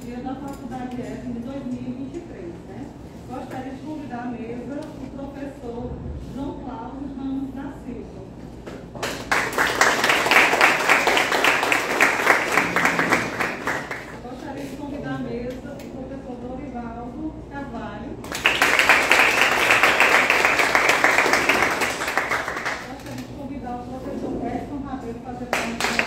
Radiologia da Faculdade F de 2023, né? Gostaria de convidar à mesa o professor João Cláudio Ramos da Silva. Gostaria de convidar à mesa o professor Dorivaldo Carvalho. Gostaria de convidar o professor Edson Rabelo para fazer parte da mesa.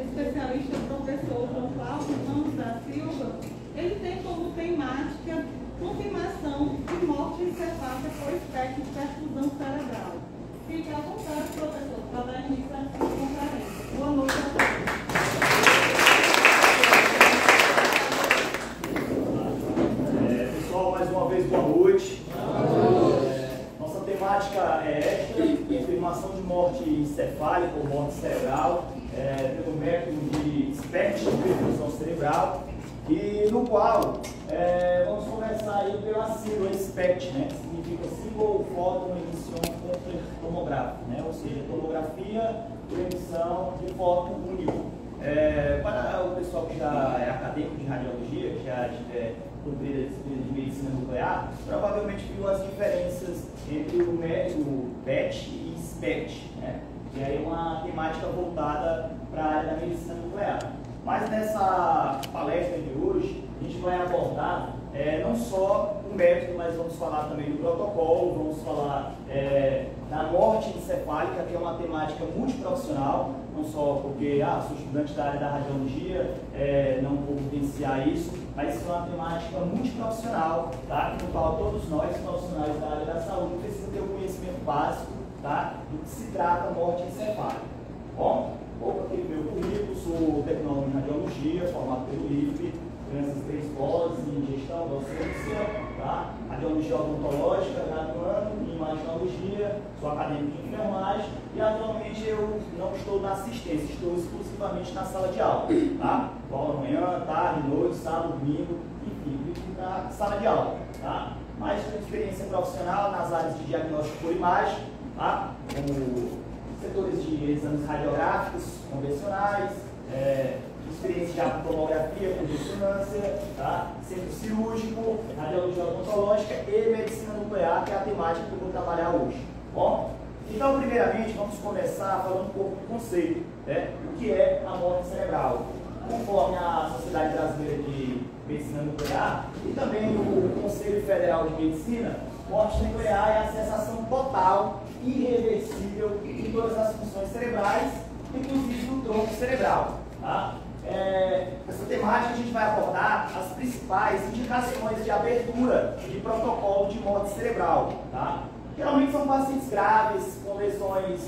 Especialista professor João Cláudio Ramos da Silva, ele tem como temática confirmação de morte encefálica por espectro de perfusão cerebral. Fique à vontade, professor, para dar início à conferência. Boa noite a todos. Pessoal, mais uma vez, boa noite. Nossa temática é esta: confirmação de morte encefálica ou morte cerebral. Pelo método de espectro de perfusão cerebral, e no qual vamos começar aí pela sigla SPECT, né? Significa Single Photon Emission Complex Tomography, né? Ou seja, tomografia por emissão de fóton único. Para o pessoal que já é acadêmico de radiologia, que já tiver cumprido a disciplina de medicina nuclear, provavelmente viu as diferenças entre o método PET e SPECT, né? Que é uma temática voltada para a área da medicina nuclear. Mas nessa palestra de hoje, a gente vai abordar não só o método, mas vamos falar também do protocolo, vamos falar da morte encefálica, que é uma temática multiprofissional, não só porque sou estudante da área da radiologia, não vou vivenciar isso, mas isso é uma temática multiprofissional, tá? No qual todos nós, profissionais da área da saúde, precisamos ter o conhecimento básico, tá? Do que se trata a morte encefálica. Bom, vou aqui no meu currículo, sou tecnólogo em radiologia, formado pelo IFE, crianças 3 pós em gestão, docência, tá? Radiologia odontológica, graduando em imaginologia, sou acadêmico de enfermagem e atualmente eu não estou na assistência, estou exclusivamente na sala de aula, tá? Aula manhã, tarde, noite, sábado, domingo, enfim, na sala de aula, tá? Mas com experiência profissional nas áreas de diagnóstico por imagem, tá? Como setores de exames radiográficos convencionais, experiência de tomografia com ressonância, tá? Centro cirúrgico, radiologia odontológica e medicina nuclear, que é a temática que eu vou trabalhar hoje. Bom, então, primeiramente, vamos começar falando um pouco do conceito, né? O que é a morte cerebral. Conforme a Sociedade Brasileira de Medicina Nuclear e também o Conselho Federal de Medicina, morte nuclear é a cessação total, irreversível de todas as funções cerebrais, inclusive do tronco cerebral. Tá? Essa temática a gente vai abordar as principais indicações de abertura de protocolo de morte cerebral. Tá? Geralmente são pacientes graves, com lesões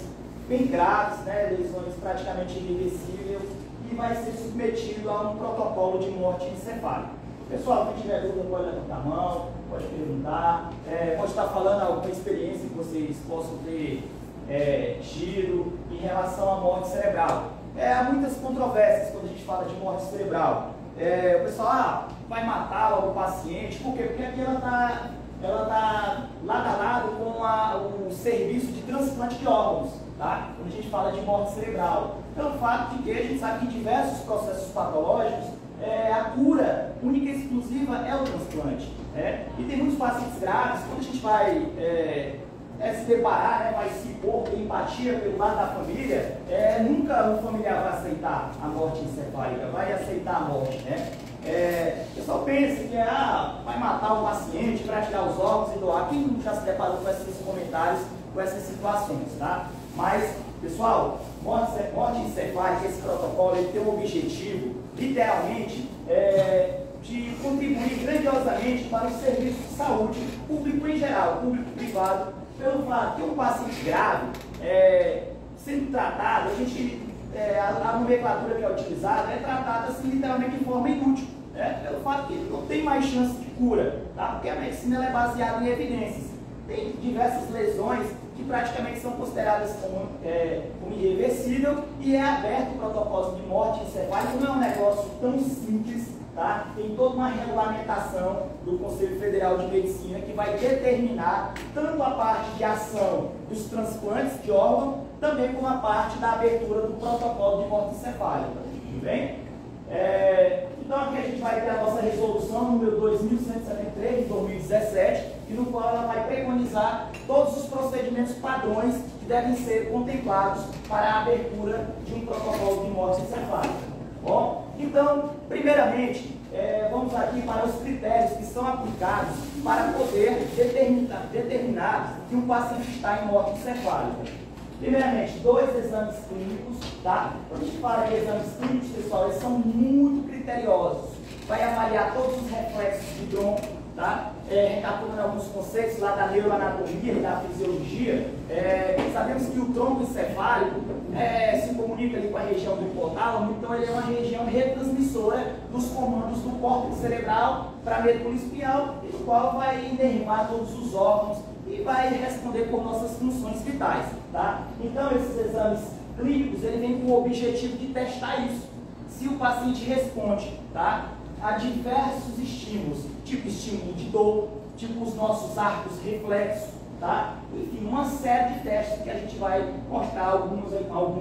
bem graves, né? Lesões praticamente irreversíveis, e vai ser submetido a um protocolo de morte encefálica. Pessoal, quem tiver dúvida pode levantar a mão, pode perguntar, pode estar falando alguma experiência que vocês possam ter tido em relação à morte cerebral. Há muitas controvérsias quando a gente fala de morte cerebral. O pessoal vai matar o paciente, por quê? Porque aqui ela está lado a lado com o serviço de transplante de órgãos, tá? Quando a gente fala de morte cerebral. Pelo fato de que a gente sabe que em diversos processos patológicos, a cura única e exclusiva é o transplante. E tem muitos pacientes graves, quando a gente vai se deparar, né, vai se impor empatia pelo lado da família, nunca o familiar vai aceitar a morte encefálica, vai aceitar a morte. Né? O pessoal pensa que vai matar o paciente para tirar os órgãos e doar. Quem já se deparou com esses comentários, com essas situações, tá? Mas, pessoal, morte encefálica, esse protocolo, ele tem um objetivo, literalmente, de contribuir grandiosamente para o serviço de saúde, público em geral, público privado, pelo fato que um paciente grave, sendo tratado, a gente a nomenclatura que é utilizada é tratada assim, literalmente de forma inútil, né? Pelo fato que não tem mais chance de cura, tá? Porque a medicina ela é baseada em evidências. Tem diversas lesões que praticamente são consideradas como irreversível e é aberto o protocolo de morte encefálica. Não é um negócio tão simples, tá? Tem toda uma regulamentação do Conselho Federal de Medicina que vai determinar tanto a parte de ação dos transplantes de órgão, também como a parte da abertura do protocolo de morte encefálica. Tudo bem? Então aqui a gente vai ter a nossa resolução número 2173 de 2017, e no qual ela vai preconizar todos os procedimentos padrões que devem ser contemplados para a abertura de um protocolo de morte encefálica. Bom, então, primeiramente, vamos aqui para os critérios que são aplicados para poder determinar que um paciente está em morte encefálica. Primeiramente, 2 exames clínicos, tá? Quando a gente fala de exames clínicos, pessoal, eles são muito criteriosos. Vai avaliar todos os reflexos do tronco, tá? Recapitulando alguns conceitos lá da neuroanatomia e da fisiologia, sabemos que o tronco encefálico se comunica ali com a região do hipotálamo, então ele é uma região retransmissora dos comandos do córtex cerebral para a medula espinhal, o qual vai inervar todos os órgãos e vai responder por nossas funções vitais, tá? Então, esses exames clínicos, ele vem com o objetivo de testar isso. Se o paciente responde, tá, a diversos estímulos, tipo estímulo de dor, tipo os nossos arcos reflexos, tá? Enfim, uma série de testes que a gente vai mostrar alguns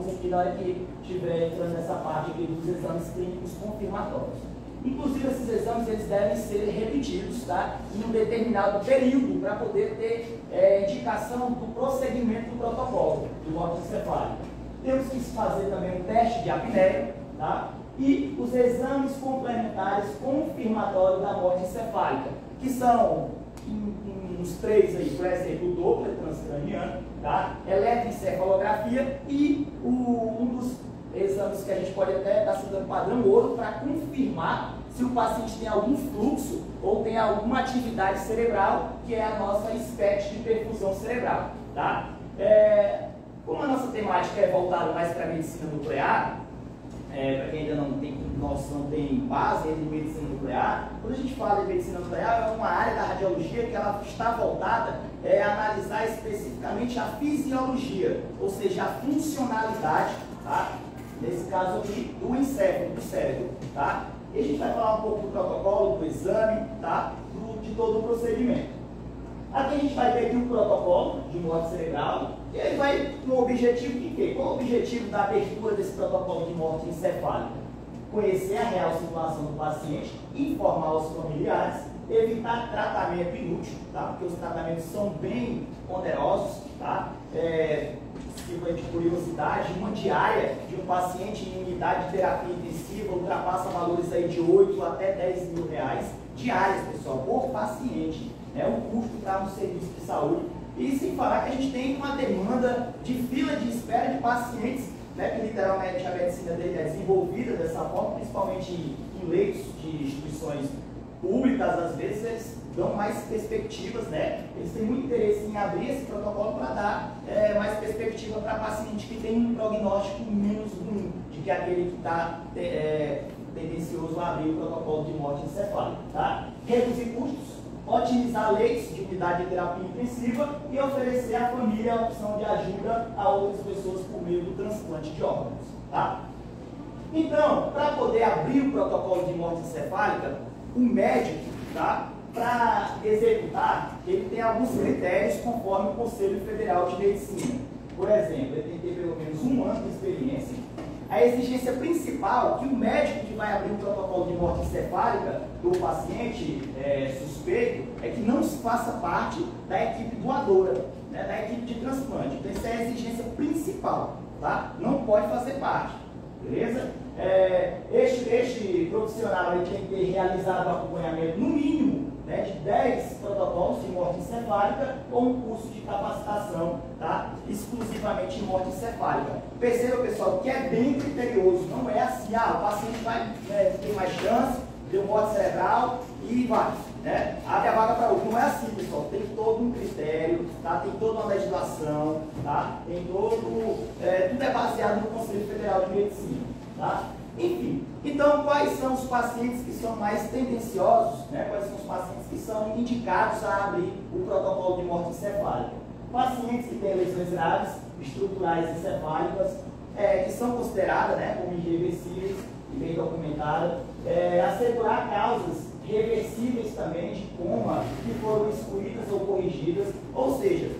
aqui na hora que estiver entrando nessa parte aqui dos exames clínicos confirmatórios. Inclusive, esses exames eles devem ser repetidos, tá? Em um determinado período para poder ter indicação do prosseguimento do protocolo de morte encefálica. Temos que fazer também um teste de apneia, tá? E os exames complementares confirmatórios da morte encefálica, que são uns 3 aí, por exemplo, o Doppler transcraniano, tá? Eletroencefalografia e um dos exames que a gente pode até estar citando padrão ouro para confirmar se o paciente tem algum fluxo ou tem alguma atividade cerebral, que é a nossa SPECT de perfusão cerebral, tá? Como a nossa temática é voltada mais para a medicina nuclear, para quem ainda não tem base em medicina nuclear, quando a gente fala de medicina nuclear, é uma área da radiologia que ela está voltada a analisar especificamente a fisiologia, ou seja, a funcionalidade, tá? Nesse caso aqui, do encéfalo, do cérebro, tá? E a gente vai falar um pouco do protocolo, do exame, tá? De todo o procedimento. Aqui a gente vai ter aqui o protocolo de morte cerebral, e ele vai com o objetivo de quê? Qual é o objetivo da abertura desse protocolo de morte encefálica? Conhecer a real situação do paciente, informar os familiares, evitar tratamento inútil, tá? Porque os tratamentos são bem onerosos, tá? De curiosidade, uma diária de um paciente em unidade de terapia intensiva ultrapassa valores aí de 8 até 10 mil reais diárias, pessoal, por paciente. É um custo para um serviço de saúde. E sem falar que a gente tem uma demanda de fila de espera de pacientes, né, que literalmente a medicina dele é desenvolvida dessa forma, principalmente em leitos de instituições públicas, às vezes eles dão mais perspectivas, né? Eles têm muito interesse em abrir esse protocolo para dar mais perspectiva para paciente que tem um prognóstico menos ruim do que aquele que está tendencioso a abrir o protocolo de morte encefálica, tá? Reduzir custos, otimizar leitos de unidade de terapia intensiva e oferecer à família a opção de ajuda a outras pessoas por meio do transplante de órgãos, tá? Então, para poder abrir o protocolo de morte encefálica, o médico, tá? Para executar, ele tem alguns critérios conforme o Conselho Federal de Medicina. Por exemplo, ele tem que ter pelo menos 1 ano de experiência. A exigência principal que o médico que vai abrir um protocolo de morte encefálica do paciente suspeito é que não se faça parte da equipe doadora, né, da equipe de transplante. Então, essa é a exigência principal, tá? Não pode fazer parte, beleza? Este profissional ele tem que ter realizado o acompanhamento no mínimo, né, de 10 protocolos de morte encefálica ou um curso de capacitação, tá, exclusivamente em morte encefálica. Perceba, pessoal, que é bem criterioso, não é assim, o paciente vai ter mais chance, deu morte cerebral e vai, né, abre a vaga para outro. Não é assim, pessoal. pessoal, tem todo um critério, tá? Tem toda uma legislação, tá? Tem todo, tudo é baseado no Conselho Federal de Medicina, tá? Enfim, então quais são os pacientes que são mais tendenciosos, né? Quais são os pacientes que são indicados a abrir o protocolo de morte encefálica? Pacientes que têm lesões graves, estruturais encefálicas, que são consideradas, né, como irreversíveis e bem documentadas, assegurar causas reversíveis também de coma que foram excluídas ou corrigidas, ou seja,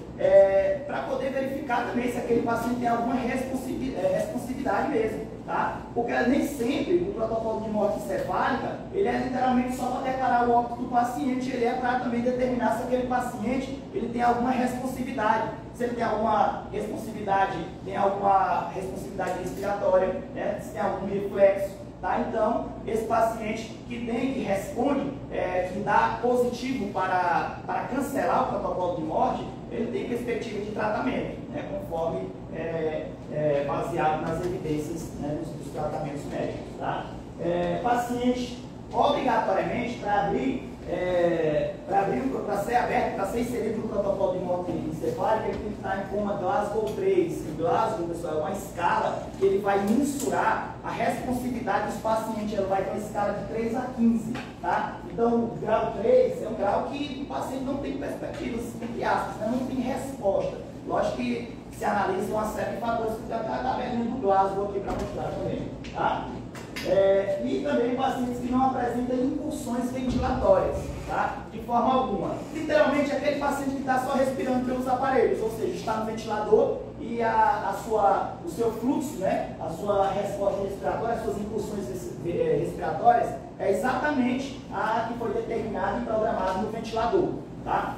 para poder verificar também se aquele paciente tem alguma responsividade mesmo, tá? Porque nem sempre o protocolo de morte encefálica, ele é literalmente só para declarar o óbito do paciente, ele é para também determinar se aquele paciente ele tem alguma responsividade, se ele tem alguma responsividade respiratória, né? Se tem algum reflexo. Tá? Então, esse paciente que responde, que dá positivo para cancelar o protocolo de morte, ele tem perspectiva de tratamento, né? Conforme baseado nas evidências, né, dos tratamentos médicos. Tá? Paciente, obrigatoriamente, para ser aberto, para ser inserido no protocolo de morte encefálica, ele tem que estar em coma Glasgow 3. E Glasgow, pessoal, é uma escala que ele vai mensurar a responsividade dos pacientes. Ela vai ter uma escala de 3 a 15. Tá? Então, o grau 3 é um grau que o paciente não tem perspectivas, entre aspas, né? Não tem resposta. Lógico que se analisa uma série de fatores que está vendo do Glasgow aqui para mostrar também. Tá? E também pacientes que não apresentam incursões ventilatórias, tá? De forma alguma. Literalmente aquele paciente que está só respirando pelos aparelhos, ou seja, está no ventilador e o seu fluxo, né? A sua resposta respiratória, as suas incursões respiratórias é exatamente a que foi determinada e programada no ventilador, tá?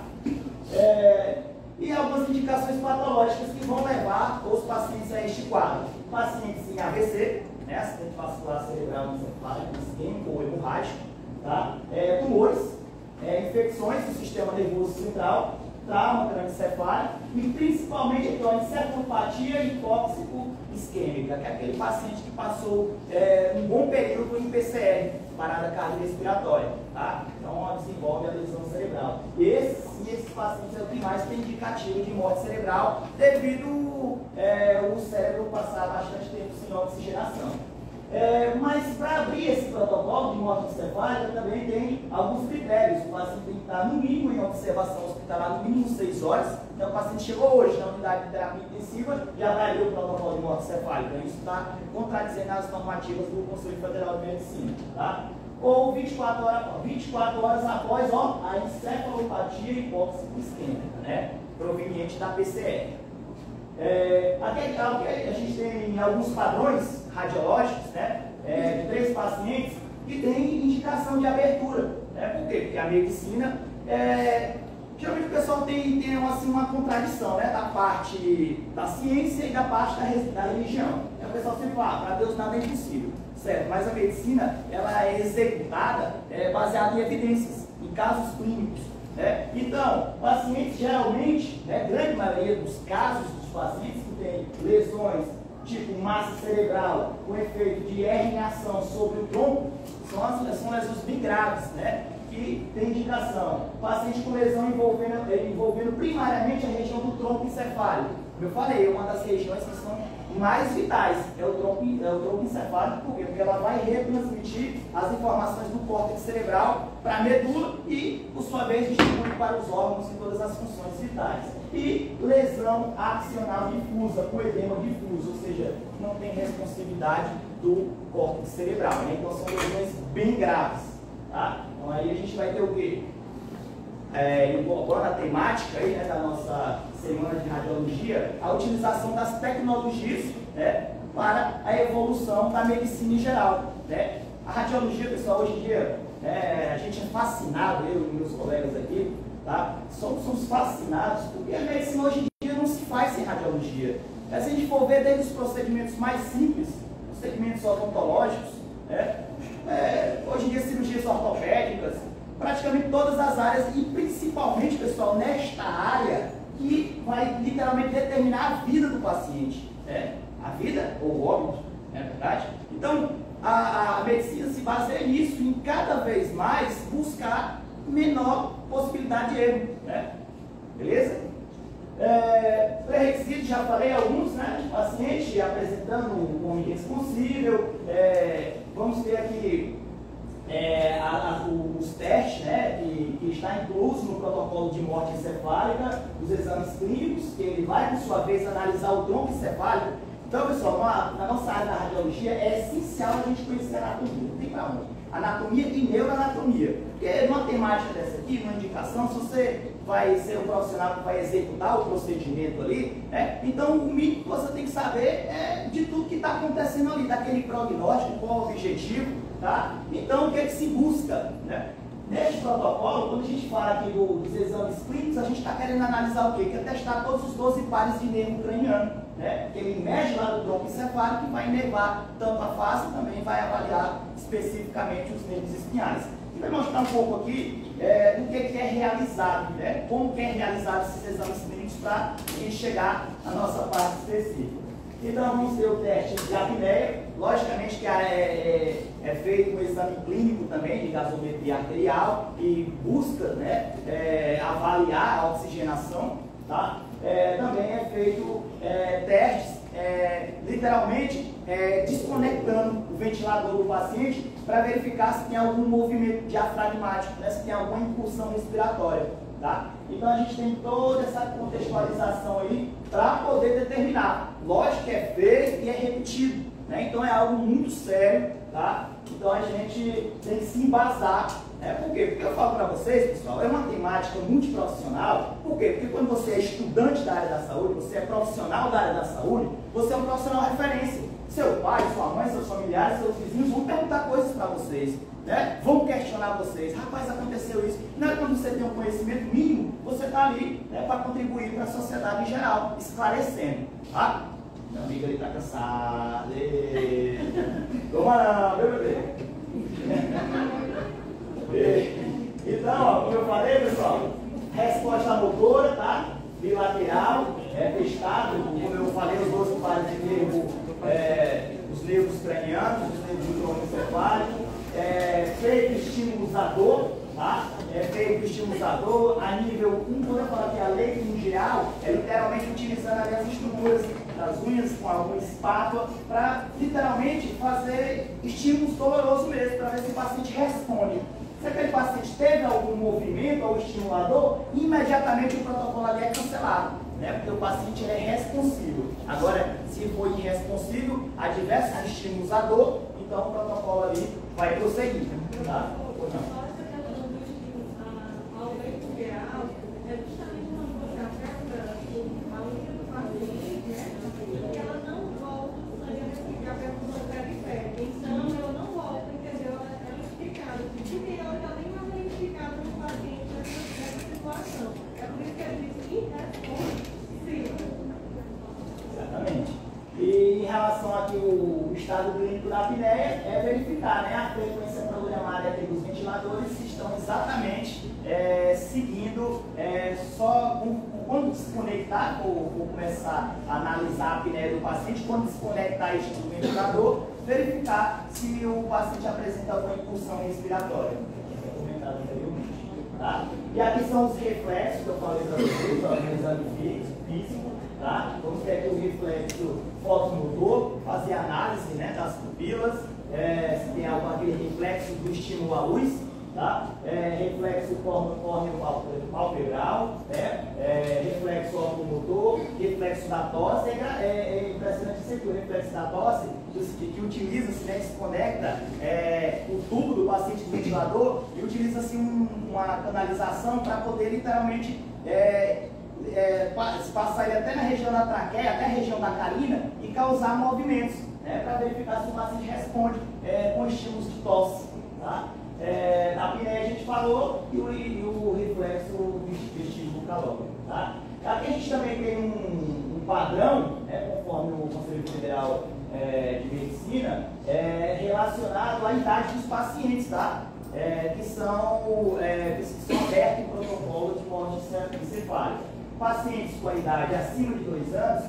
E algumas indicações patológicas que vão levar os pacientes a este quadro. Pacientes em AVC, acidente vascular cerebral encefálico, isquêmico ou hemorrágico, tá? Tumores, infecções do sistema nervoso central, trauma crânioencefálico e principalmente a encefalopatia hipóxico isquêmica, que é aquele paciente que passou um bom período em PCR, parada cardiorrespiratória, tá? Então desenvolve a lesão cerebral. Esses pacientes é o que mais tem indicativo de morte cerebral, devido o cérebro passar bastante tempo sem oxigenação. Mas para abrir esse protocolo de morte encefálica também tem alguns critérios. O paciente tem que estar no mínimo em observação hospitalar no mínimo 6 horas. Então o paciente chegou hoje na unidade de terapia intensiva, já vai abrir o protocolo de morte encefálica. Isso está contradizendo as normativas do Conselho Federal de Medicina. Tá? Ou 24 horas após a encefalopatia hipóxico isquêmica, né? Proveniente da PCR. A gente tem alguns padrões radiológicos, né, de 3 pacientes que têm indicação de abertura. Né? Por quê? Porque a medicina, geralmente o pessoal tem assim, uma contradição, né, da parte da ciência e da parte da religião. Então, o pessoal sempre fala, para Deus nada é impossível, certo? Mas a medicina ela é executada baseada em evidências, em casos clínicos. Então, pacientes geralmente, grande maioria dos casos dos pacientes que têm lesões tipo massa cerebral com efeito de herniação sobre o tronco, são lesões bem graves, né? Que tem indicação. Paciente com lesão envolvendo primariamente a região do tronco encefálico. Como eu falei, é uma das regiões que são mais vitais, é o tronco encefálico, por quê? Porque ela vai retransmitir as informações do córtex cerebral para a medula e, por sua vez, distribui para os órgãos e todas as funções vitais. E lesão axional difusa, com edema difuso, ou seja, não tem responsividade do córtex cerebral, né? Então são lesões bem graves. Tá? Então aí a gente vai ter o quê? Incorporando a temática aí, né, da nossa semana de radiologia, a utilização das tecnologias, né, para a evolução da medicina em geral. Né? A radiologia, pessoal, hoje em dia, a gente é fascinado, eu e meus colegas aqui, tá? Somos fascinados, porque a medicina hoje em dia não se faz sem radiologia. Se a gente for ver desde os procedimentos mais simples, procedimentos odontológicos, hoje em dia cirurgias ortopédicas, praticamente todas as áreas, e principalmente, pessoal, nesta área que vai literalmente determinar a vida do paciente. A vida ou o óbito, não é verdade? Então, a medicina se baseia nisso, em cada vez mais buscar menor possibilidade de erro, né? Beleza? Pré-requisitos, já falei alguns, né? Paciente apresentando o homem irresponsível. Vamos ter aqui os testes, né, que está incluso no protocolo de morte encefálica, os exames clínicos, que ele vai, por sua vez, analisar o tronco encefálico. Então, pessoal, na nossa área da radiologia é essencial a gente conhecer a anatomia, não tem para onde. Anatomia e neuroanatomia. Porque numa temática dessa aqui, uma indicação, se você vai ser um profissional que vai executar o procedimento ali, né? Então o mínimo que você tem que saber é de tudo que está acontecendo ali, daquele prognóstico, qual o objetivo, tá? Então o que é que se busca, né? Neste protocolo, quando a gente fala aqui dos exames clínicos, a gente está querendo analisar o quê? Que é testar todos os 12 pares de nervo craniano, né? Que ele emerge lá do tronco encefálico e vai inervar tanto a face e também vai avaliar especificamente os nervos espinhais. E vai mostrar um pouco aqui do que é realizado, né? Como que é realizado esses exames clínicos para a gente chegar à nossa parte específica. Então vamos ter o teste de apneia, logicamente que é feito um exame clínico também de gasometria arterial e busca, né, avaliar a oxigenação, tá? Também é feito testes, literalmente desconectando o ventilador do paciente para verificar se tem algum movimento diafragmático, né, se tem alguma incursão respiratória. Tá? Então a gente tem toda essa contextualização aí para poder determinar. Lógico que é feito e é repetido, né? Então é algo muito sério, tá? Então a gente tem que se embasar, né? Por quê? Porque eu falo para vocês, pessoal, é uma temática multiprofissional. Por quê? Porque quando você é estudante da área da saúde, você é profissional da área da saúde, você é um profissional referência. Seu pai, sua mãe, seus familiares, seus vizinhos vão perguntar coisas para vocês, né? Vão questionar vocês. Rapaz, aconteceu isso. Não é quando você tem um conhecimento mínimo, você está ali, né, para contribuir para a sociedade em geral, esclarecendo, tá? Meu amigo ali está cansado. Toma não, meu bebê. Então, ó, como eu falei, pessoal, resposta motora, tá? Bilateral, testado, como eu falei, os 12 pares de nervo, os nervos cranianos, os nervos do tronco encefálico, feito estimulizador, tá? Feito estimulizador a nível 1, quando eu falo que a lei mundial é literalmente utilizando ali as estruturas das unhas com alguma espátula para literalmente fazer estímulos dolorosos mesmo, para ver se o paciente responde. Se aquele paciente teve algum movimento ao estimulador, imediatamente o protocolo ali é cancelado, né? Porque o paciente é responsível. Agora, se for irresponsível a diversos estímulos à dor, então o protocolo ali vai prosseguir, tá? Ou não? Exatamente. E em relação aqui o estado clínico da apneia, é verificar, né, a frequência programada aqui dos ventiladores se estão exatamente seguindo, só quando desconectar, ou começar a analisar a apneia do paciente, quando desconectar este do ventilador, verificar se o paciente apresenta alguma incursão respiratória. Comentado anteriormente. Tá? E aqui são os reflexos que eu falei para vocês, no exame físico. Tá? Vamos ter aqui o reflexo fotomotor, fazer análise, né, das pupilas, se tem aquele reflexo do estímulo à luz, tá? Reflexo córneo-palpebral, reflexo ortomotor, reflexo da tosse. É impressionante isso aqui, o reflexo da tosse, que utiliza-se, né, se conecta o tubo do paciente do ventilador e utiliza-se uma canalização para poder literalmente passar ele até na região da traqueia, até a região da carina e causar movimentos, né, para verificar se o paciente responde com estímulos de tosse. Tá? Da apneia a gente falou e o reflexo vestíbulo calórico. Tá? Aqui a gente também tem um padrão, conforme o Conselho Federal de Medicina, relacionado à idade dos pacientes, tá? Que são abertos em protocolo de morte encefálica. Pacientes com a idade acima de 2 anos,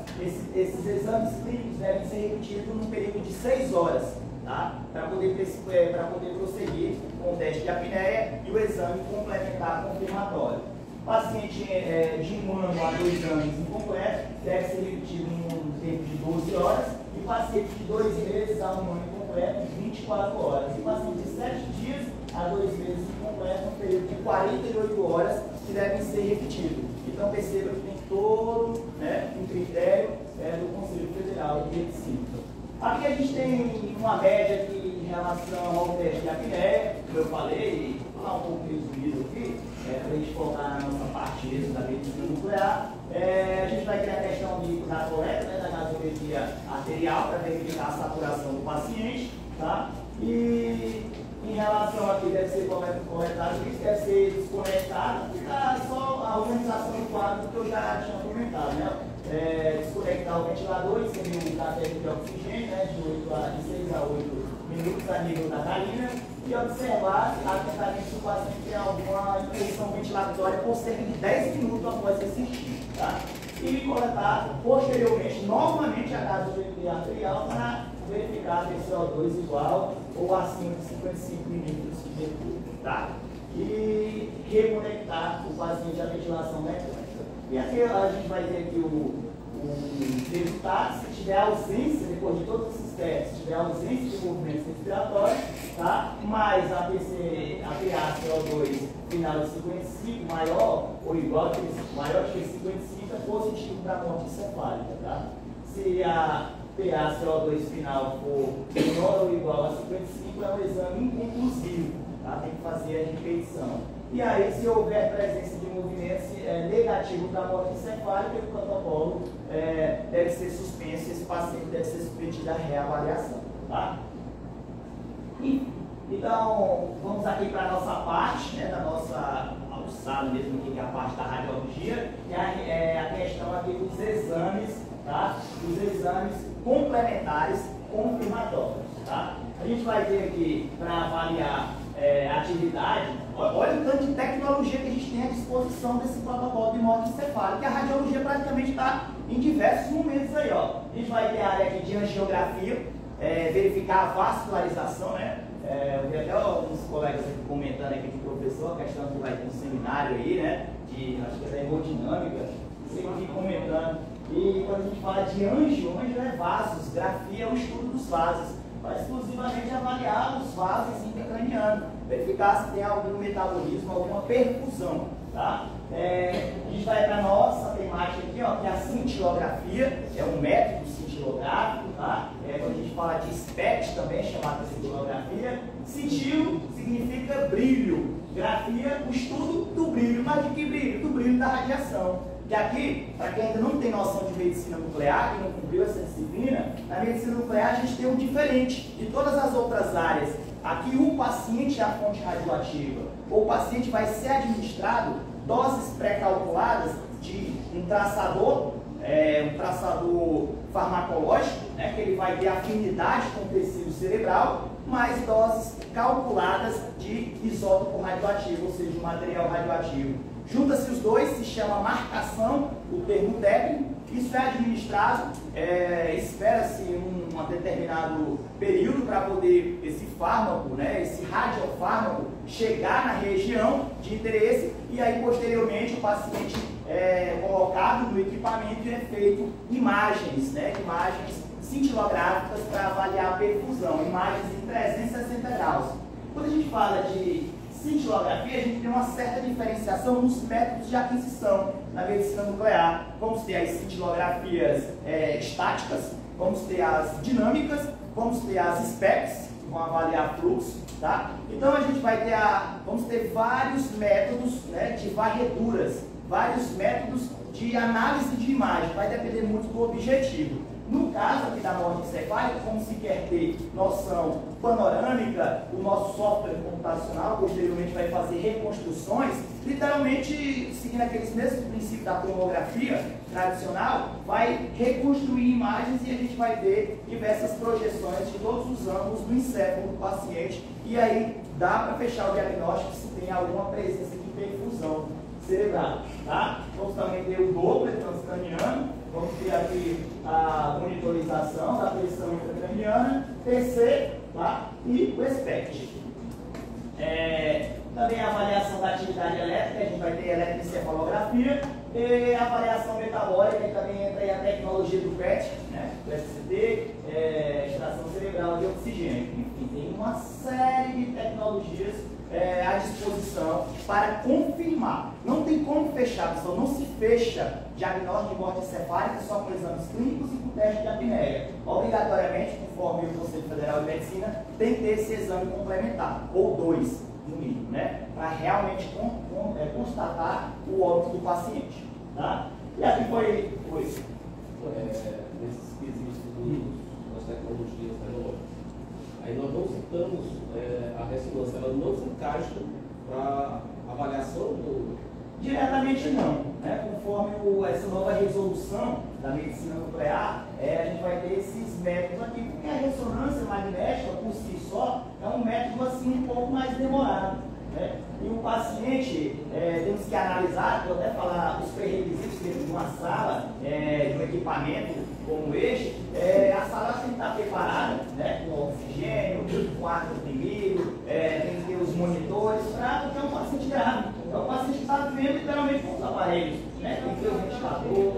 esses exames clínicos devem ser repetidos num período de 6 horas. tá? Para poder prosseguir com o teste de apneia e o exame complementar confirmatório. Paciente de 1 ano a 2 anos incompleto deve ser repetido em um tempo de 12 horas e paciente de 2 meses a 1 ano incompleto em 24 horas. E paciente de 7 dias a 2 meses incompleto um período de 48 horas que devem ser repetidos. Então perceba que tem todo um critério do Conselho Federal de Medicina. Aqui a gente tem uma média aqui em relação ao teste de apneia, como eu falei, vou falar um pouco resumido aqui, para a gente focar na nossa parte da medicina nuclear. A gente vai ter a questão da coleta, da gasometria arterial, para verificar a saturação do paciente, tá? E em relação aqui, deve ser coletado isso, deve ser desconectado, só a organização do quadro que eu já tinha comentado, né? Desconectar o ventilador, inserir o catéter de oxigênio, né, de 6 a 8 minutos a nível da narina, e observar atentamente se o paciente tem alguma infecção ventilatória por cerca de 10 minutos após assistir, tá? E coletar posteriormente novamente a gasometria arterial para verificar se o CO2 igual ou acima de 55 milímetros de mercúrio, tá? E reconectar o paciente à ventilação mecânica. E aqui a gente vai ter aqui o resultado, se tiver ausência, depois de todos esses testes, se tiver ausência de movimentos respiratórios, tá? Mais a PaCO2 final de 55 maior ou igual maior que 55 é positivo para a morte encefálica, tá? Se a PaCO2 final for menor ou igual a 55 é um exame inconclusivo, tá? Tem que fazer a repetição. E aí, se houver presença de movimentos negativos da morte encefálica, o protocolo deve ser suspenso, esse paciente deve ser submetido à reavaliação, tá? Então, vamos aqui para a nossa parte, da nossa alçada mesmo aqui, que é a parte da radiologia, que é a questão aqui dos exames, tá? Os exames complementares confirmatórios, tá? A gente vai ter aqui para avaliar atividade, olha o tanto de tecnologia que a gente tem à disposição desse protocolo de morte encefálica, que a radiologia praticamente está em diversos momentos aí, ó. A gente vai ter a área aqui de angiografia, verificar a vascularização, né? Eu vi até alguns colegas aqui comentando aqui com o professor, a questão que vai ter um seminário aí, né? Acho que é da hemodinâmica, sempre comentando. E quando a gente fala de anjo é vasos, grafia é o estudo dos vasos. Vai exclusivamente avaliar os vasos intracranianos, verificar se tem algum metabolismo, alguma perfusão, tá? A gente vai para a nossa temática aqui, ó, que é a cintilografia, é um método cintilográfico, tá? Quando a gente fala de SPECT também é chamada de cintilografia. Cintilo significa brilho, grafia, o estudo do brilho, mas de que brilho? Do brilho da radiação. E aqui, para quem ainda não tem noção de medicina nuclear, que não cumpriu essa disciplina, na medicina nuclear a gente tem um diferente de todas as outras áreas. Aqui o paciente é a fonte radioativa. O paciente vai ser administrado doses pré-calculadas de um traçador farmacológico, né, que ele vai ter afinidade com o tecido cerebral, mais doses calculadas de isótopo radioativo, ou seja, de material radioativo. Junta-se os dois, se chama marcação, o termo técnico. Isso é administrado, espera-se um determinado período para poder esse fármaco, né, esse radiofármaco, chegar na região de interesse e aí posteriormente o paciente é colocado no equipamento e é feito imagens, né, imagens cintilográficas para avaliar a perfusão, imagens em 360 graus. Quando a gente fala de cintilografia, a gente tem uma certa diferenciação nos métodos de aquisição na medicina nuclear. Vamos ter as cintilografias estáticas, vamos ter as dinâmicas, vamos ter as SPECTs, que vão avaliar fluxo, tá? Então a gente vai ter vamos ter vários métodos, né, de varreduras, vários métodos de análise de imagem, vai depender muito do objetivo. No caso aqui da morte encefálica, como se quer ter noção panorâmica, o nosso software computacional posteriormente vai fazer reconstruções, literalmente seguindo aqueles mesmos princípios da tomografia tradicional, vai reconstruir imagens e a gente vai ver diversas projeções de todos os ângulos do encéfalo do paciente e aí dá para fechar o diagnóstico se tem alguma presença de perfusão cerebral, tá? Vamos também ter o Doppler transcraniano, vamos ter aqui a monitorização da pressão intracraniana, TC tá? E o SPECT. Também a avaliação da atividade elétrica, a gente vai ter eletroencefalografia, e a avaliação metabólica, que também entra aí a tecnologia do PET, né? O SCT, extração cerebral de oxigênio. Enfim, tem uma série de tecnologias à disposição para confirmar. Não tem como fechar, pessoal, não se fecha diagnóstico de morte encefálica só por exames clínicos e por teste de apneia. Obrigatoriamente, conforme o Conselho Federal de Medicina, tem que ter esse exame complementar, ou 2 no mínimo, né? Para realmente constatar o óbito do paciente. Tá? E aqui foi nesses quesitos das tecnologias tecnológicas. Aí nós não citamos a ressonância, ela não se encaixa para avaliação do... Diretamente não, né? Conforme essa nova resolução da medicina nuclear, a gente vai ter esses métodos aqui, porque a ressonância magnética por si só é um método assim um pouco mais demorado, né? E o paciente, temos que analisar, vou até falar os pré-requisitos dentro de uma sala, de um equipamento como este, a sala tem que estar preparada, né, com oxigênio, com ar comprimido, tem que ter os monitores, para porque é um paciente grave. É um paciente que está vivendo literalmente com os aparelhos, né? Tem que ter o ventilador.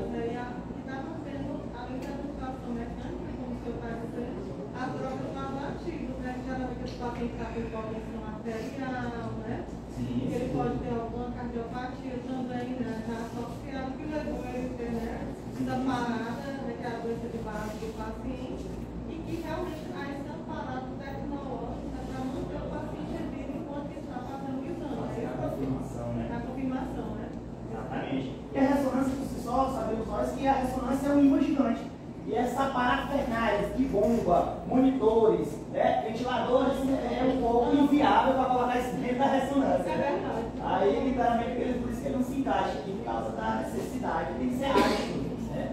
As drogas vasoativas, né? Geralmente o paciente está com hipotensão arterial, né? Sim, ele pode ter alguma cardiopatia também, né? Já associado que levou ele a ter, né? Essa parada, né? Que é a doença de base do paciente, e que realmente há esse aparato tecnológico para manter o paciente vivo enquanto está fazendo o exame. É a confirmação, né? A confirmação, né? Exatamente. E a ressonância por si só, sabemos nós que a ressonância é um imã gigante. E essa parafernália de bomba, monitores, né, ventiladores, é um pouco inviável para colocar isso dentro da ressonância. É verdade. Aí, literalmente, por isso que ele não se encaixa aqui, por causa da necessidade de encerrar isso. Né?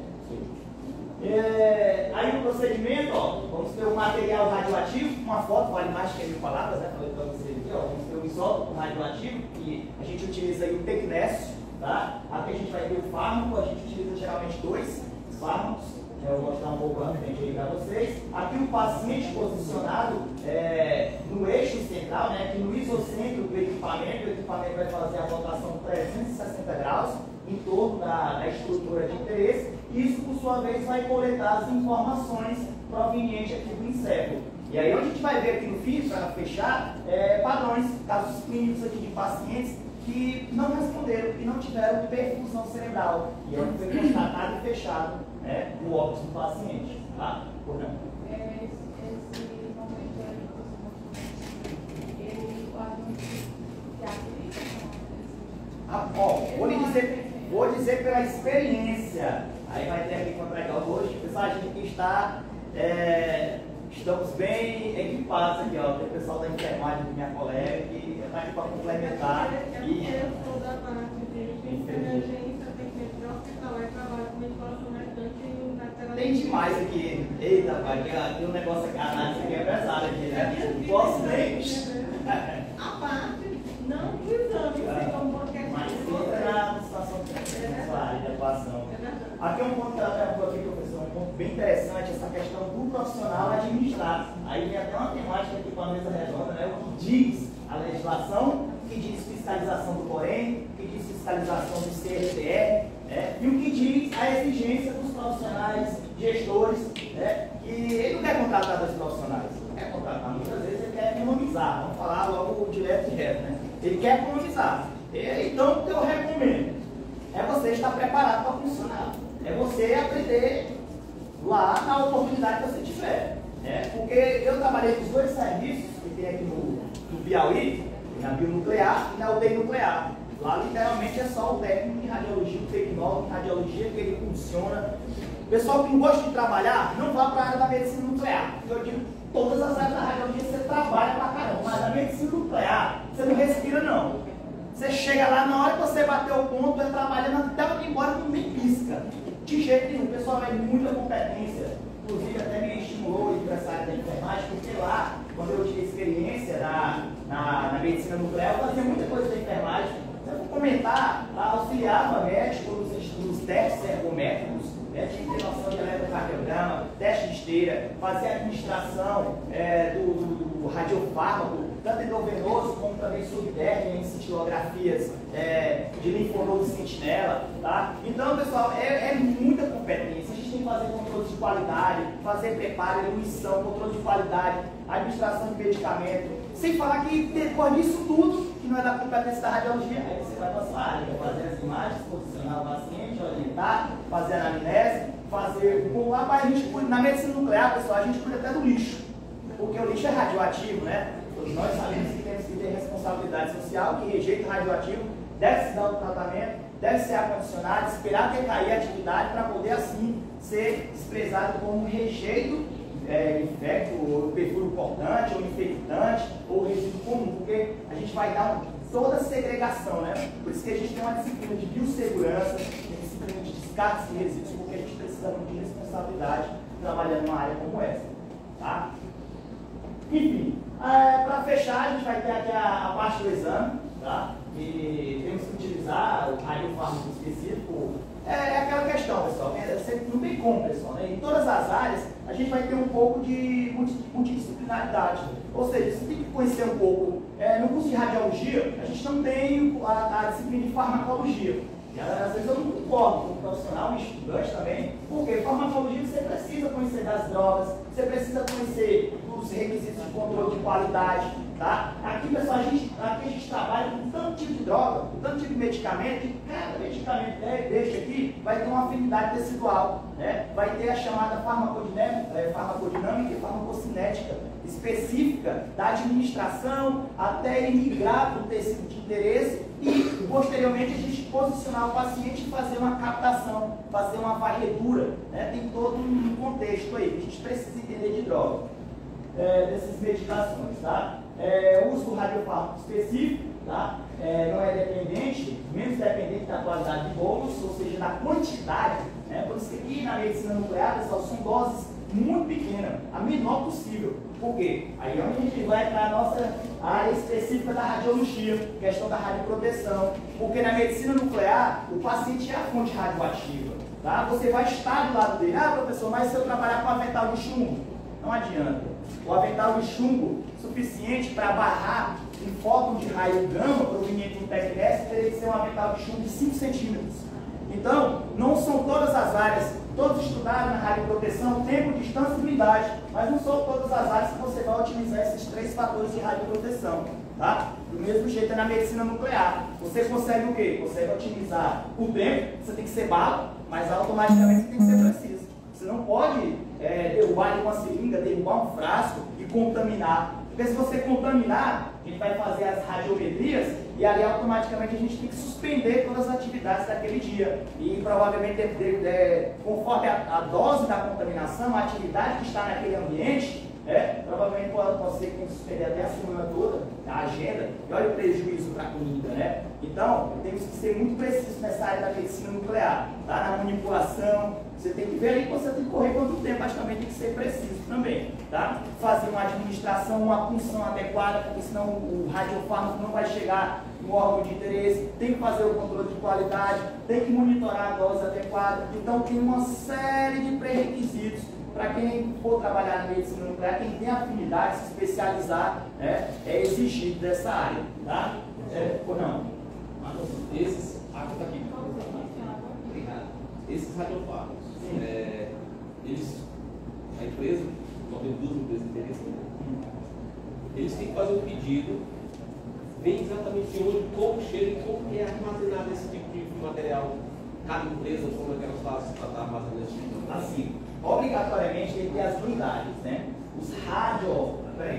Aí o procedimento, ó, vamos ter o material radioativo, uma foto vale mais que 1000 palavras, né? Falei para vocês aqui, ó, vamos ter o isótopo radioativo, que a gente utiliza aí o tecnésio, tá? Aqui a gente vai ter o fármaco, a gente utiliza geralmente 2 fármacos. Eu vou mostrar um pouco à frente aí para vocês. Aqui o paciente posicionado no eixo central, né, aqui no isocentro do equipamento. O equipamento vai fazer a rotação 360 graus em torno da estrutura de interesse. E isso, por sua vez, vai coletar as informações provenientes aqui do encéfalo. E aí a gente vai ver aqui no fim, para fechar, padrões, casos clínicos aqui de pacientes que não responderam e não tiveram perfusão cerebral. E aí foi constatado e fechado, né, o óbito do paciente. Tá? Por não? Esse momento ele vou dizer pela experiência. Aí vai ter aqui contra aqui hoje, pessoal, a gente aqui está, estamos bem equipados aqui, ó. Tem o pessoal da enfermagem do minha colega que está aqui para complementar. Eu sou da parte de emergência, tem que ir para o hospital, e trabalho com manipulação mecânica e lateral. Tem demais aqui. Eita, pai, tem um negócio aqui, a análise aqui é pesada aqui, né? Posso nem. A parte, não do exame, como qualquer Mas coisa. fica na situação da sua área de atuação. Aqui é um ponto que ela perguntou aqui, professor, um ponto bem interessante, essa questão do profissional administrar. Aí vem até uma temática aqui com a mesa redonda, né? O que diz a legislação, o que diz fiscalização do COREM, o que diz fiscalização do CRTR, né? E o que diz a exigência dos profissionais, gestores, né? Que ele não quer contratar dois profissionais, não quer contratar, muitas vezes ele quer economizar, vamos falar logo direto e reto, né? Ele quer economizar. Então, o que eu recomendo é você estar preparado para funcionar. É você aprender lá na oportunidade que você tiver. Né? Porque eu trabalhei com os 2 serviços que tem aqui no Piauí, na bionuclear e na UTI nuclear. Lá literalmente é só o técnico de radiologia, o tecnólogo de radiologia, que ele funciona. O pessoal que não gosta de trabalhar, não vá para a área da medicina nuclear. Eu digo, todas as áreas da radiologia você trabalha pra caramba, mas a medicina nuclear, você não respira não. Você chega lá, na hora que você bater o ponto, vai trabalhando até eu ir embora, não nem pisca. De jeito nenhum, o pessoal vai muita competência. Inclusive até me estimulou ir para essa área da enfermagem, porque lá, quando eu tinha experiência na medicina nuclear, eu fazia muita coisa da enfermagem. Se eu for comentar, auxiliava médico nos testes ergométricos, né, tinha que ter noção de eletrocardiograma, teste de esteira, fazer a administração do radiofármaco, tanto endovenoso como também subdérmico, em cintilografias de linfonodo e sentinela, tá? Então, pessoal, é muita competência. A gente tem que fazer controle de qualidade, fazer preparo, eluição, controle de qualidade, administração de medicamento, sem falar que depois disso tudo, que não é da competência da radiologia, aí você vai para a sua área, fazer as imagens, posicionar o paciente, orientar, fazer a anamnese, fazer o rapaz, a gente na medicina nuclear, pessoal, a gente cuida até do lixo, porque o lixo é radioativo, né? Todos nós sabemos que temos que ter responsabilidade social, que rejeito radioativo deve se dar o tratamento, deve ser acondicionado, esperar decair a atividade para poder assim ser desprezado como rejeito infecto, ou perfuro cortante, ou infectante, ou resíduo comum, porque a gente vai dar toda a segregação, né? Por isso que a gente tem uma disciplina de biossegurança, uma disciplina de descartes de resíduos, porque a gente precisa muito de responsabilidade trabalhando numa área como essa, tá? Enfim, para fechar, a gente vai ter aqui a parte do exame, tá? E temos que utilizar o radiofármaco específico. É aquela questão, pessoal, não tem como, pessoal, né? Em todas as áreas, a gente vai ter um pouco de multidisciplinaridade. Ou seja, você tem que conhecer um pouco. No curso de radiologia, a gente não tem a disciplina de farmacologia. E às vezes eu não concordo com o profissional, um estudante também, porque farmacologia você precisa conhecer das drogas, você precisa conhecer dos requisitos de controle de qualidade, tá? Aqui, pessoal, aqui a gente trabalha com tanto tipo de droga, com tanto tipo de medicamento, que cada medicamento deixa aqui vai ter uma afinidade tecidual, né? Vai ter a chamada farmacodinâmica e farmacocinética específica da administração até ele migrar para o tecido de interesse e, posteriormente, a gente posicionar o paciente e fazer uma captação, fazer uma varredura, né? Tem todo um contexto aí que a gente precisa entender de droga, dessas medicações, tá? O uso do radiofármaco específico, tá? Não é dependente, menos dependente da qualidade de bolos, ou seja, da quantidade, né? Por isso que aqui na medicina nuclear, pessoal, são doses muito pequenas, a menor possível. Por quê? Aí é onde a gente vai para a nossa área específica da radiologia, questão da radioproteção. Porque na medicina nuclear, o paciente é a fonte radioativa, tá? Você vai estar do lado dele. Ah, professor, mas se eu trabalhar com avental de chumbo? Não adianta. O avental de chumbo suficiente para barrar um fóton de raio gama proveniente do TECNES teria que ser um avental de chumbo de 5 centímetros. Então, não são todas as áreas, todos estudaram na radioproteção, tempo, distância e umidade, mas não são todas as áreas que você vai utilizar esses 3 fatores de radioproteção, tá? Do mesmo jeito é na medicina nuclear. Você consegue o quê? Consegue otimizar o tempo, você tem que ser bala, mas automaticamente você tem que ser preciso. Você não pode derrubar uma seringa, derrubar um frasco e contaminar. Porque se você contaminar, a gente vai fazer as radiometrias e ali automaticamente a gente tem que suspender todas as atividades daquele dia. E provavelmente, conforme a dose da contaminação, a atividade que está naquele ambiente, provavelmente pode ser que tenha que suspender até a semana toda, a agenda, e olha o prejuízo para a comida, né? Então, temos que ser muito precisos nessa área da medicina nuclear, tá? Na manipulação, você tem que ver ali que você tem que correr quanto tempo, mas também tem que ser preciso também, tá? Fazer uma administração, uma punção adequada, porque senão o radiofármaco não vai chegar no órgão de interesse, tem que fazer o controle de qualidade, tem que monitorar a dose adequada, então tem uma série de pré-requisitos para quem for trabalhar na medicina nuclear, quem tem afinidade, se especializar, é exigido dessa área, tá? Ou não? Esses, tá aqui. Obrigado. Esses radiofármacos, a empresa, nós temos 2 empresas interessadas, eles têm que fazer um pedido, vem exatamente onde, como chega e como é armazenado esse tipo de material. Cada empresa, como é que elas fazem para estar armazenando esse tipo de material? Assim, obrigatoriamente tem que ter as unidades, né?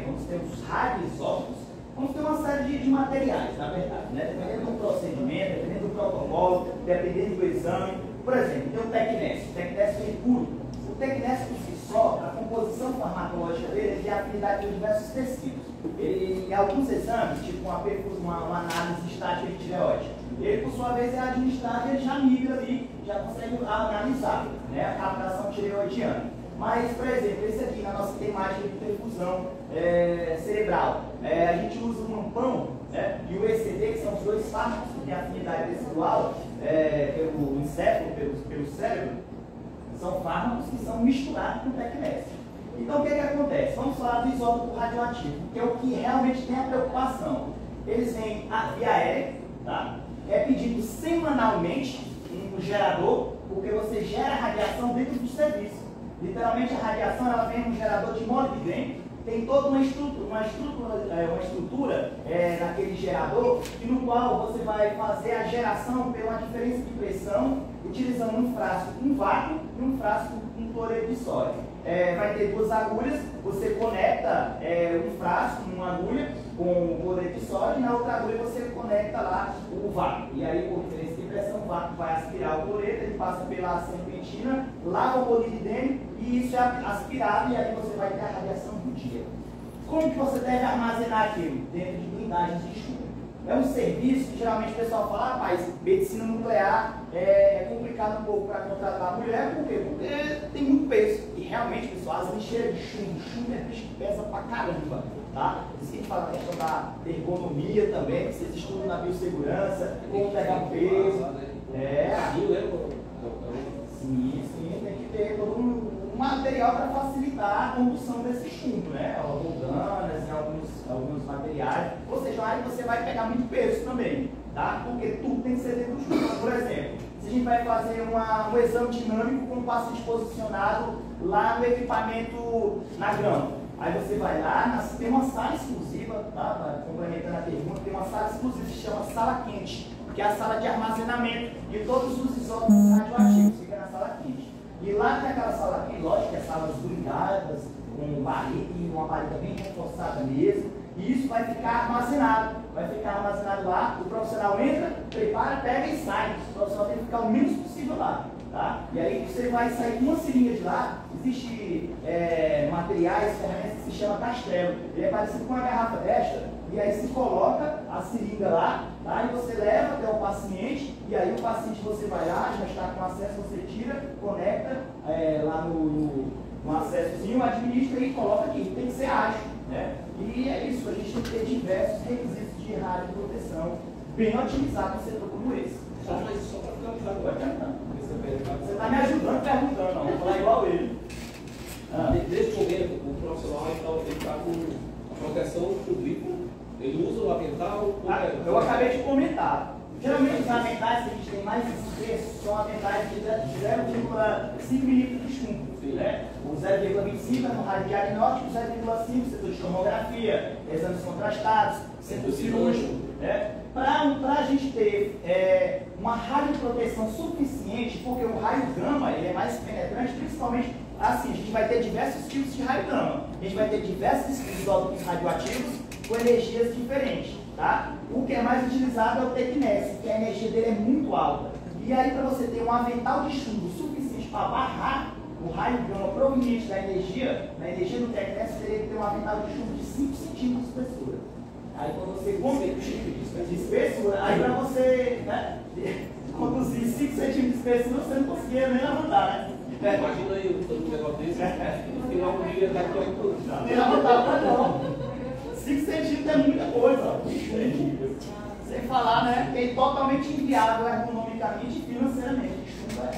Vamos ter os radioisótopos, vamos ter uma série de materiais, na verdade, né? Dependendo do procedimento, dependendo do protocolo, dependendo do exame. Por exemplo, tem o TECNES, o TECNES mercúrio. O TECNES por si só, a composição farmacológica dele tem afinidade com diversos tecidos. Ele, em alguns exames, tipo uma análise estática de tireoide, ele, por sua vez, é administrado e ele já migra ali, já consegue analisar, né, a captação tireoidiana. Mas, por exemplo, esse aqui na nossa temática de perfusão cerebral, a gente usa o mampão, né, e o ECD, que são os 2 fármacos que têm afinidade tecidual pelo encéfalo, pelo cérebro, São fármacos que são misturados com TECNES. Então o que acontece? Vamos falar do isótopo radioativo, que é o que realmente tem a preocupação. Eles vêm via aérea, tá? É pedido semanalmente um gerador, porque você gera radiação dentro do serviço. Literalmente a radiação ela vem num gerador de molibdênio, tem toda uma estrutura naquele gerador, no qual você vai fazer a geração pela diferença de pressão, utilizando um frasco com vácuo e um frasco com cloreto de sódio. Vai ter duas agulhas, você conecta um frasco numa agulha com cloreto de sódio, e na outra agulha você conecta lá o vácuo. E aí, por diferença de pressão, o vácuo vai aspirar o cloreto, ele passa pela serpentina, lava o molibdênio e isso é aspirado, e aí você vai ter a radiação do dia. Como que você deve armazenar aquilo? Dentro de blindagens de chumbo. É um serviço que geralmente o pessoal fala, rapaz, medicina nuclear é complicado um pouco para contratar a mulher, por quê? Porque tem muito peso. E realmente, pessoal, as lixeiras de chumbo é bicho que pesa pra caramba, tá? Isso que a gente fala a questão da ergonomia também, que vocês estudam na biossegurança, como pegar peso. Sim, tem que ter todo um material para facilitar a condução desse chumbo, né? Roldanas, alguns materiais. Ou seja, aí você vai pegar muito peso também, tá? Porque tudo tem que ser dentro do chumbo. Por exemplo, se a gente vai fazer um exame dinâmico com o paciente posicionado lá no equipamento na grama. Aí você vai lá, tem uma sala exclusiva, tá? Complementando a pergunta, tem uma sala exclusiva que se chama sala quente, que é a sala de armazenamento de todos os isótopos radioativos, fica na sala quente. E lá naquela sala aqui, lógico que é salas blindadas, com barriga, uma barriga bem reforçada mesmo, e isso vai ficar armazenado. Vai ficar armazenado lá, o profissional entra, prepara, pega e sai. O profissional tem que ficar o menos possível lá. Tá? E aí você vai sair com uma seringa de lá, existe materiais, ferramentas que se chama castelo. Ele é parecido com uma garrafa desta, e aí se coloca a seringa lá, tá? E você leva até o paciente, e aí o paciente você vai lá, já está com acesso, você tira, conecta lá no acessozinho, administra e coloca aqui. Tem que ser ágil, né? E é isso, a gente tem que ter diversos requisitos de radioproteção bem otimizados no setor como esse. Só para finalizar agora. Você está me ajudando perguntando, não. Vou falar igual ele. Nesse momento, o profissional ele está com proteção do líquido, ele usa o avental. Eu acabei de comentar. Geralmente os aventais que a gente tem mais espesso são aventais de 0,5 milímetros de chumbo. Né? O 0,25 é no raio diagnóstico, o 0,5 setor de tomografia, exames contrastados, centro cirúrgico. Né? Para a gente ter uma radioproteção suficiente, porque o raio gama ele é mais penetrante, principalmente assim, a gente vai ter diversos tipos de raio gama. A gente vai ter diversos isótopos radioativos com energias diferentes. Tá? O que é mais utilizado é o TECNES, que a energia dele é muito alta. E aí, para você ter um avental de chumbo suficiente para barrar o raio gama proveniente da energia do TECNES, você teria que ter um avental de chumbo de 5 centímetros de espessura. Aí, quando você de espessura, aí para você conduzir 5 centímetros de espessura, você não conseguia nem levantar, né? Imagina aí um negócio desse, no final do dia está tudo. Não tem levantar, não. 5 centímetros é muita coisa, sem falar, né, que é totalmente inviável ergonomicamente e financeiramente. Chumbo é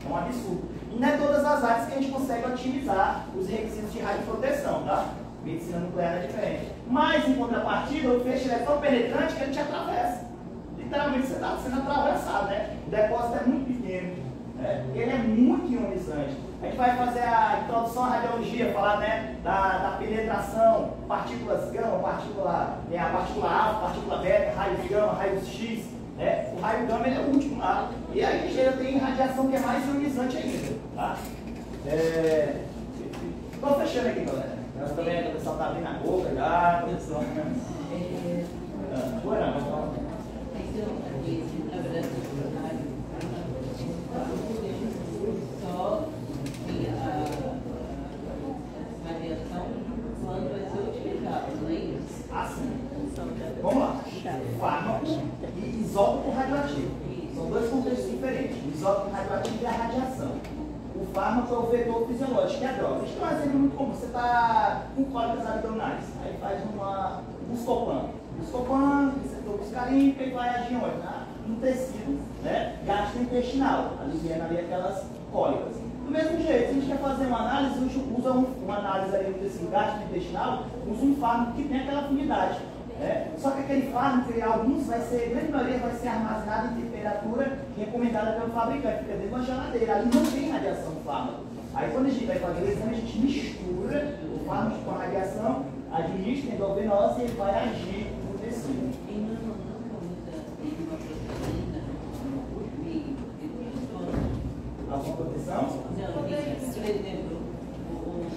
um absurdo. E não é todas as áreas que a gente consegue otimizar os requisitos de radioproteção, tá? Medicina nuclear é diferente. Mas, em contrapartida, o feixe é tão penetrante que ele te atravessa. Literalmente, você está sendo atravessado, né? O depósito é muito pequeno, né? Porque ele é muito ionizante. A gente vai fazer a introdução à radiologia, falar, né, da penetração, partículas gama, a partícula alfa, partícula beta, raios gama, raios X. Né? O raio gama ele é o último lá. E aí a gente ainda tem radiação que é mais ionizante ainda. Tá? Estou fechando aqui, galera. Nós também, o pessoal está abrindo a boca já. Atenção. Só que a radiação quando vai ser utilizada, não é isso? Assim. Vamos lá. Fármaco e isótopo radioativo. São dois contextos diferentes. O isótopo radioativo é a radiação. O fármaco é o vetor fisiológico, que é a droga. Deixa eu dar um exemplo muito comum. Você está com cólicas abdominais. Aí faz Buscopan. Buscopan, receptor muscarínico e vai agir onde? No tecido, né, gastrointestinal, aliviando ali aquelas cólicas. Do mesmo jeito, se a gente quer fazer uma análise, usa uma análise ali do tecido gastrointestinal, usa um fármaco que tem aquela afinidade. Só que aquele fármaco, alguns vai ser, a grande maioria vai ser armazenado em temperatura recomendada pelo fabricante, porque dentro de uma geladeira, ali não tem radiação do fármaco. Aí quando a gente vai fazer o exame, a gente mistura o fármaco com a radiação, administra endovenosa e ele vai agir no tecido. Alguma proteção? Não, por exemplo, o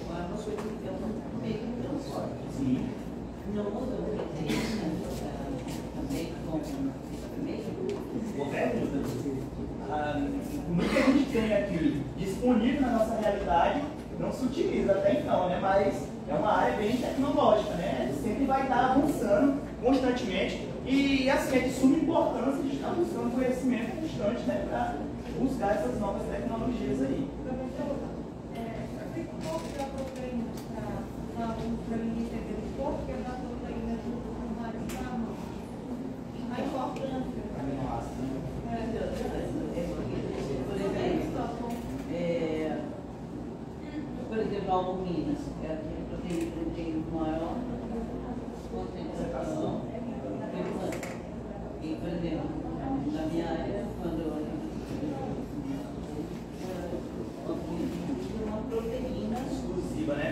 fármaco é um meio transforme. Sim. Não usa proteína também como Correto? Muito que a gente tem aqui disponível na nossa realidade não se utiliza até então, né? Mas é uma área bem tecnológica, né? Sempre vai estar avançando constantemente e assim é de suma importância de estar buscando conhecimento constante, né? Para buscar essas novas tecnologias aí. Tem um pouco da proteína para ninguém entender um pouco, que é da proteína do radical. A importância. Por exemplo, a albumina, é a proteína que tem maior concentração de câncer. E, por exemplo, na minha área, quando eu uso uma proteína Exclusiva, né?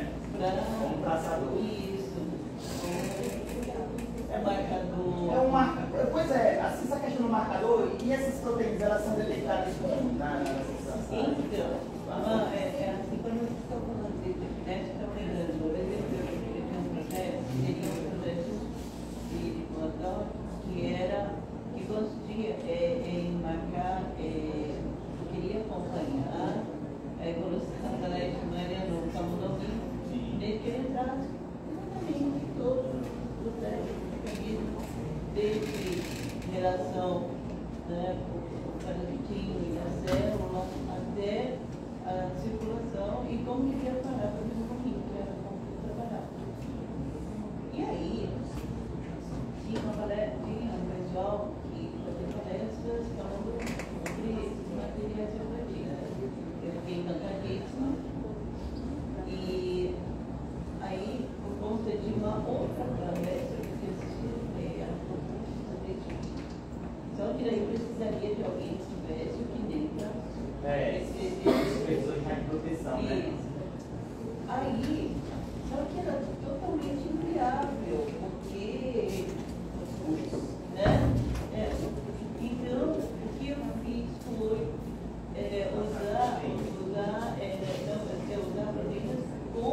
Como para traçador. isso. É marcador. É um marcador. Pois é, assim, essa questão do marcador e essas proteínas, elas são detectadas como na substância? Então, é assim, quando eu estou falando de epigenética, está pegando, por exemplo, eu tinha um projeto, seria um projeto de laboratório que consistia em marcar, eu queria acompanhar a evolução da leishmania no camundonguinho, desde que ele entrasse exatamente todo o mecanismo, desde relação, né, o parasitinho e a célula, até a circulação e como que ia parar para o pouquinho, que era como que trabalhar. E aí, tinha um pessoal que fazia palestras falando sobre esses materiais radioativos. Eu fiquei encantadíssima. E aí, por conta de uma outra palestra que eu assisti, a só que daí precisaria de alguém que estivesse o que dentro. Pessoas de proteção, né? Aí, só que era totalmente inviável, porque os custos, né? Então, o que eu fiz foi usar proteínas com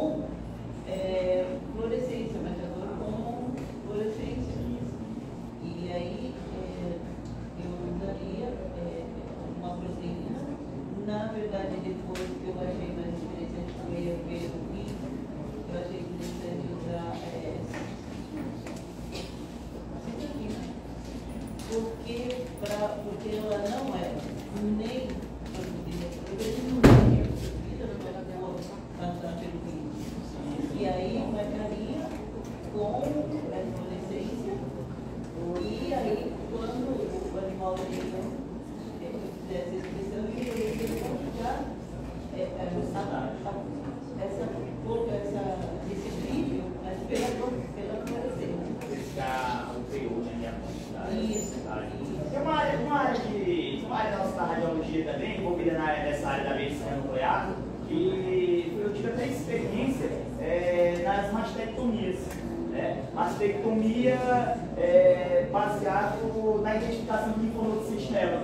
fluorescência, marcador com fluorescência. E aí, eu usaria uma proteína. Na verdade, depois que eu achei mais interessante também eu ver o vídeo, eu achei interessante usar citokina. Porque ela não é nem produzida no passar pelo vídeo. E aí marcaria com fluorescência. E aí, quando o animal fizesse a expressão, ele poderia colocar esse brilho, mas pela fluorescência. Buscar o teor, né? A quantidade. Isso. Tem uma área da nossa radiologia também, envolvida nessa área da medicina nuclear, e eu tive até experiência nas mastectomias. Mastectomia baseado na identificação do linfonodo sentinela.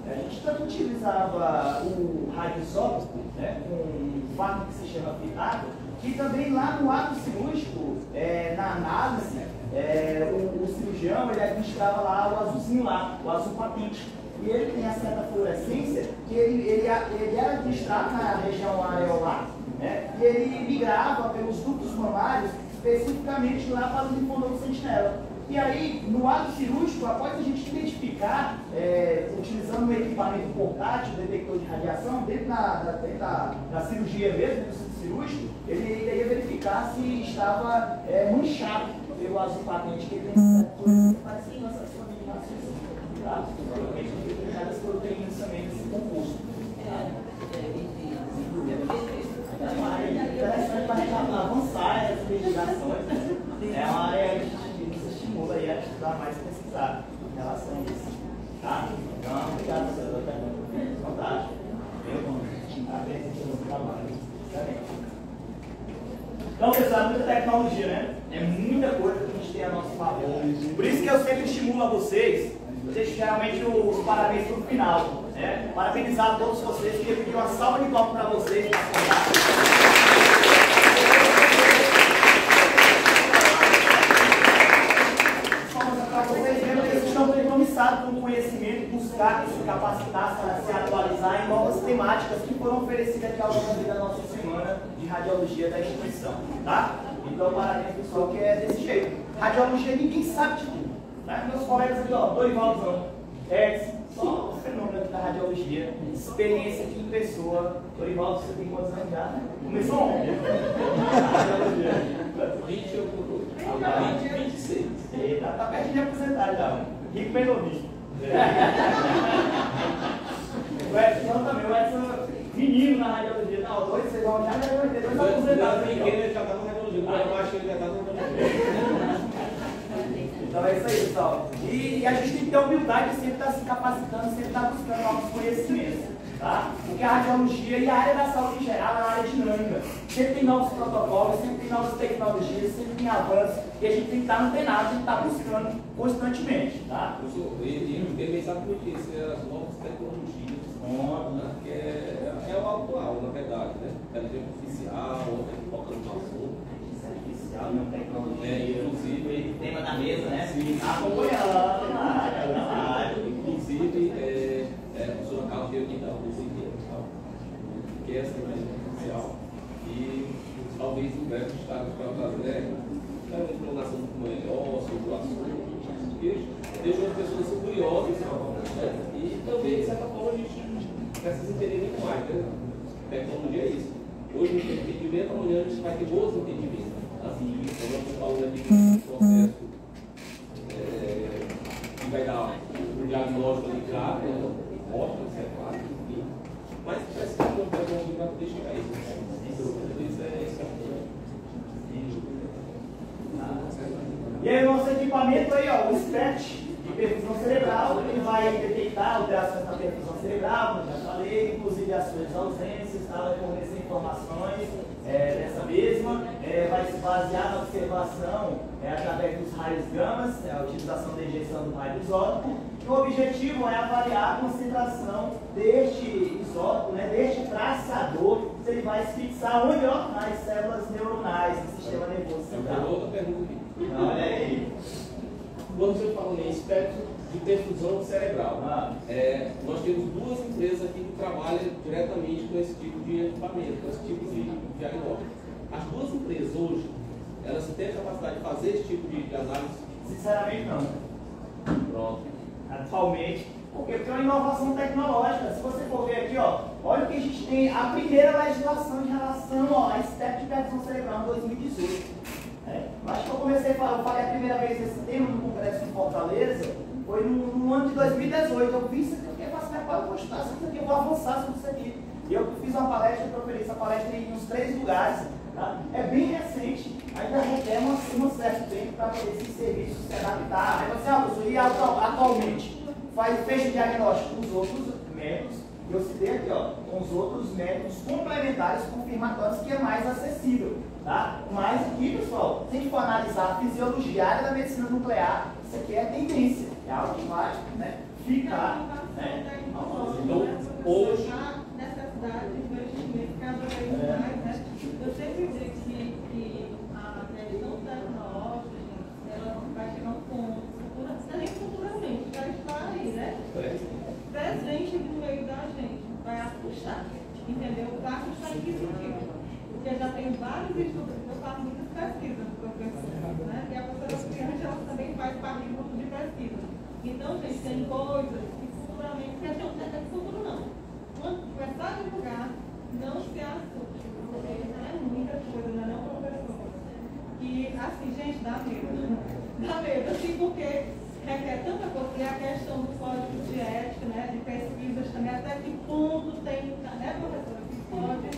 A gente tanto utilizava o radioisótopo, com um fármaco que se chama FINAC, e também lá no ato cirúrgico, na análise, o cirurgião ele administrava lá o azulzinho lá, o azul patente. E ele tem a certa fluorescência que ele era administrado na região areolar, e ele migrava pelos ductos mamários especificamente lá para o linfonodo sentinela. E aí, no ato cirúrgico, após a gente identificar, utilizando um equipamento portátil, detector de radiação, dentro da cirurgia mesmo, do centro cirúrgico, ele ia verificar se estava manchado pelo azul patente, que ele tem parecido essas combinações, tá? Provavelmente determinadas proteínas também nesse composto. É uma área interessante para avançar essas investigações. É uma área que nos estimula aí a estudar mais e pesquisar em relação a isso. Tá? Então, obrigado pela pergunta. Fantástico. Eu vou no trabalho. Então, pessoal, é muita tecnologia, né? É muita coisa que a gente tem a nosso favor. Por isso que eu sempre estimulo a vocês, eu deixo geralmente os parabéns no final. Né? Parabenizar a todos vocês, queria pedir uma salva de palmas para vocês. Para vocês verem que vocês estão compromissados com o conhecimento, buscar se capacitar, se atualizar em novas temáticas que foram oferecidas aqui ao longo da nossa semana de radiologia da instituição. Tá? Então, parabéns, pessoal, que é desse jeito. Radiologia ninguém sabe de tudo. Né? Meus colegas aqui, ó, Dorivalzão, Edson, só o fenômeno aqui da radiologia, experiência aqui em pessoa. Dorivaldo, você tem quantos anos já? Né? Começou ontem. 20 eu por 26. Eita, tá perto de aposentar já. Rico Pelovinho. O Edson também, o Edson menino na radiologia. Não, 2, 6 anos já vai ter 2 aposentados. Ele já está na radiologia, eu acho que ele já está na radiologia. Então é isso aí, pessoal. E a gente tem que ter humildade de sempre estar se capacitando, sempre estar buscando novos conhecimentos. Tá? Porque a radiologia e a área da saúde em geral é uma área dinâmica. Sempre tem novos protocolos, sempre tem novas tecnologias, sempre tem avanços. E a gente tem que estar antenado, tem que estar buscando constantemente. Tá? Ele bem sabe muito isso, é as novas tecnologias, né? Que é o atual, na verdade, né? Inteligência artificial, foca no assunto. Artificial, não tecnologia. Inclusive, tema da mesa, né? Sim. Acompanhando na área. Inclusive, a professora Carla veio aqui dar um desempenho, que é essa inteligência artificial. E talvez o verbo está para trazer uma explanação melhor sobre o assunto, que deixa as pessoas curiosas, né? E também, de certa forma, a gente precisa entender muito mais, né? Tecnologia é isso. Hoje não tem entendimento, amanhã a gente vai ter bons entendimentos. Assim, quando eu estou falando aqui do processo que vai dar um diagnóstico de clara, morte, encefálica, enfim. Mas parece que não vai ter para poder chegar a isso. Isso é E aí o nosso equipamento aí, ó, o SPECT de perfusão cerebral, ele vai detectar alterações na perfusão cerebral, como eu já falei, inclusive as suas ausências, tá? Vai fornecer informações dessa mesma, vai se basear na observação através dos raios gamas, a utilização da injeção do raio isótopo. E o objetivo é avaliar a concentração deste isótopo, né, deste traçador, se ele vai se fixar onde, ó, nas células neuronais do sistema nervoso central. outra pergunta aqui. Olha aí. Quando você fala em espectro de perfusão cerebral, nós temos duas empresas aqui que trabalham diretamente com esse tipo de equipamento, com esse tipo de diagnóstico. As duas empresas hoje, elas têm a capacidade de fazer esse tipo de análise? Sinceramente, não. Pronto. Atualmente, porque tem uma inovação tecnológica. Se você for ver aqui, ó, olha o que a gente tem, a primeira legislação em relação à espectro de perfusão cerebral em 2018. Eu acho que eu falei a primeira vez esse tema no Congresso em Fortaleza, foi no ano de 2018. Eu vi isso aqui, eu fiquei fascinado, eu vou estudar isso aqui, eu vou avançar sobre isso aqui. E eu fiz uma palestra, eu proferi essa palestra em uns 3 lugares. Tá? É bem recente, ainda requer um certo tempo para poder esse serviço se adaptar. Aí você, professor, e atualmente fez o diagnóstico com os outros métodos, e eu citei aqui, ó, com os outros métodos complementares confirmatórios que é mais acessível. Tá? Mas aqui, pessoal, se a gente for analisar a fisiologia, a área da medicina nuclear, isso aqui é tendência, é algo que vai, né, ficar. Né? Então, hoje, necessidade de investimento cada vez mais, né? Eu sempre digo que a questão tecnológica, ela vai chegar um ponto, futuramente, já está aí, né? Presente no meio da gente, vai assustar, entendeu? Vai assustar em que sentido? Porque já tem vários estudos, eu faço muitas pesquisas, professor, né? E a professora Criante, ela também faz parte do grupo de pesquisa. Então, gente, tem coisas que futuramente, que a gente não tem futuro não. Quando começar a divulgar, não se assuste, porque é muita coisa, não é não, professor? E assim, gente, dá medo. Dá medo, assim, porque requer tanta coisa, e a questão do código de ética, né, de pesquisas também, até que ponto tem, né, professora, que pode.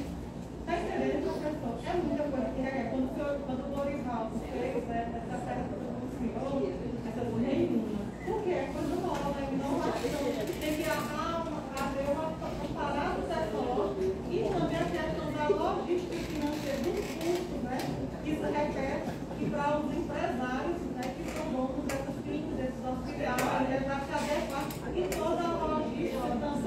Está entendendo, professor? É muita coisa que requer. Quando o Dorival fez essa peça do senhor, essa nenhuma. Por quê? Quando rola a inovação, tem que haver um parado tecnológico e também a questão da logística financeira do custo, né? Isso requer que para os empresários, né, que são donos dessas clínicas, desses hospitais, eles vão se adequar e toda a logística também,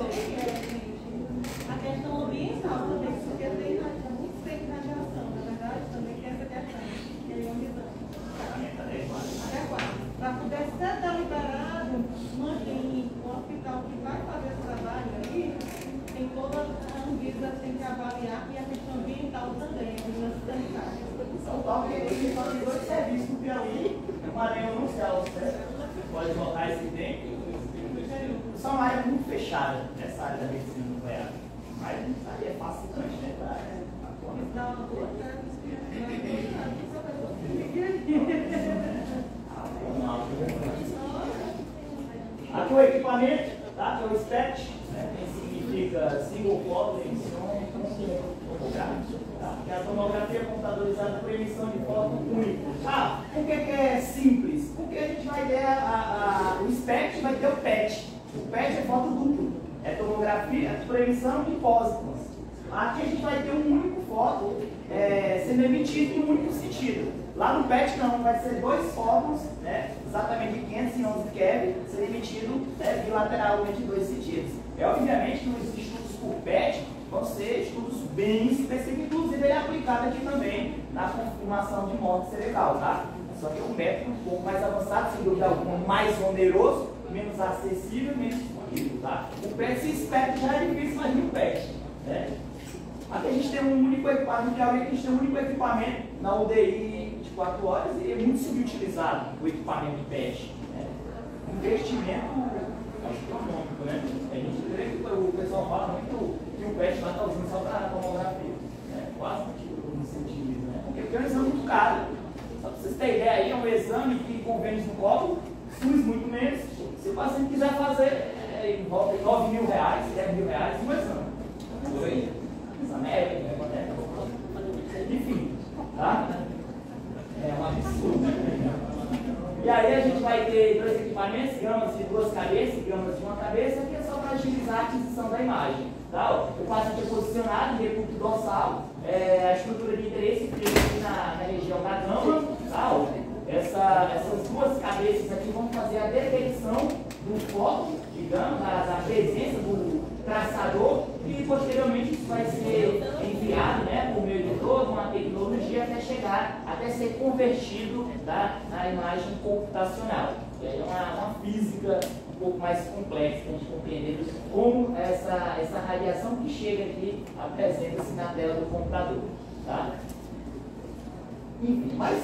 a questão ambiental também, porque tem muito tempo na geração, na verdade, também tem essa questão, que é ionizante. Adequado. Para poder ser deliberado, mantém o hospital que vai fazer esse trabalho aí, tem toda a Anvisa tem que avaliar e a questão ambiental também, a vigilância sanitária. São Paulo tem fazer dois serviços no Piauí, uma área anuncial, pode botar esse tempo. São uma área muito fechada nessa área da medicina nuclear. Mas isso aí é fascinante, né? Aqui o equipamento, tá? Que é o SPECT, né? Que significa Single Photon Emission Tomography, tá? Que é a tomografia computadorizada por emissão de fóton único. Ah, por que é simples? Porque a gente vai ter o SPECT vai ter o PET. O PET é foto duplo, é tomografia por emissão de pósitrons. Aqui a gente vai ter um único fóton sendo emitido em um único sentido. Lá no PET não, vai ser dois fótons, né, exatamente de 511 keV, sendo emitido, né, bilateralmente em dois sentidos. Obviamente que os estudos por PET vão ser estudos bem específicos, inclusive ele é aplicado aqui também na confirmação de morte cerebral, tá? Só que é um método um pouco mais avançado, sem dúvida alguma, mais oneroso, menos acessível e menos disponível, tá? O PET se espera já é difícil, mas no PET, né? Aqui a gente tem um único equipamento, a gente tem um único equipamento na UDI de 4 horas e é muito subutilizado o equipamento PET. Né? Investimento astronômico, né? A gente vê que o pessoal fala muito que o PET lá está usando só para tomografia. Né? Quase que eu incentivo, né? Porque é um exame muito caro. Só para vocês terem ideia aí, é um exame que convênios no colo, SUS muito menos. Se o paciente quiser fazer, em volta de R$9.000, R$10.000 um exame. Por aí. América, enfim, tá? É um absurdo. E aí a gente vai ter dois equipamentos, gramas de 2 cabeças, gramas de 1 cabeça, que é só para agilizar a aquisição da imagem. Tá? O paciente é posicionado, recurso dorsal, a estrutura de interesse fica aqui na região da gama. Tá? Essas duas cabeças aqui vão fazer a detecção do foco, digamos, da presença do traçador, e posteriormente isso vai ser enviado, né, por meio de toda uma tecnologia até ser convertido na imagem computacional. E aí é uma física um pouco mais complexa para a gente compreender como essa radiação que chega aqui apresenta-se na tela do computador. Tá? Enfim, mas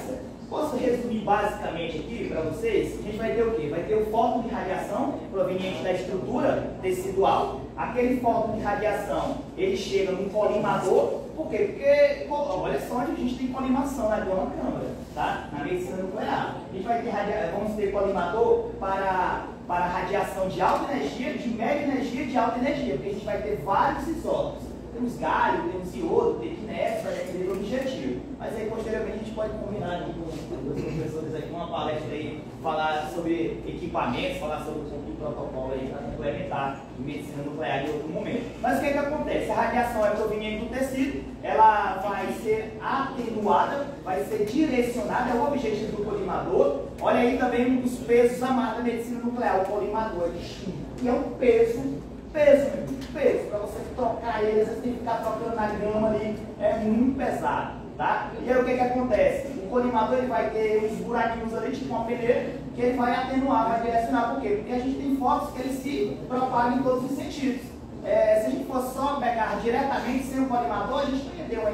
posso resumir basicamente aqui para vocês? A gente vai ter o quê? Vai ter o fóton de radiação proveniente da estrutura tecidual. Aquele fóton de radiação, ele chega num colimador. Por quê? Porque, olha só onde a gente tem colimação na dona câmara, tá? Na medicina nuclear. A gente vai ter vamos ter colimador para radiação de alta energia, de média energia e de alta energia, porque a gente vai ter vários isótopos. Temos galho, temos iodo, tecnécio, vai depender do objetivo. Mas aí, posteriormente, a gente pode combinar aqui com os professores aqui, uma palestra aí, falar sobre equipamentos, falar sobre o protocolo aí para complementar em medicina nuclear em outro momento. Mas o que acontece? A radiação é proveniente do tecido, ela vai ser atenuada, vai ser direcionada, é o objetivo do colimador. Olha aí também um dos pesos amados da medicina nuclear, o colimador de chumbo, que é um peso, para você trocar ele, você tem que ficar trocando na grama ali, é muito pesado, tá? E aí o que acontece? O colimador ele vai ter uns buraquinhos ali, tipo uma peneira, que ele vai atenuar, vai direcionar, por quê? Porque a gente tem fótons que eles se propagam em todos os sentidos. Se a gente fosse só pegar diretamente sem o colimador, a gente não ia ter uma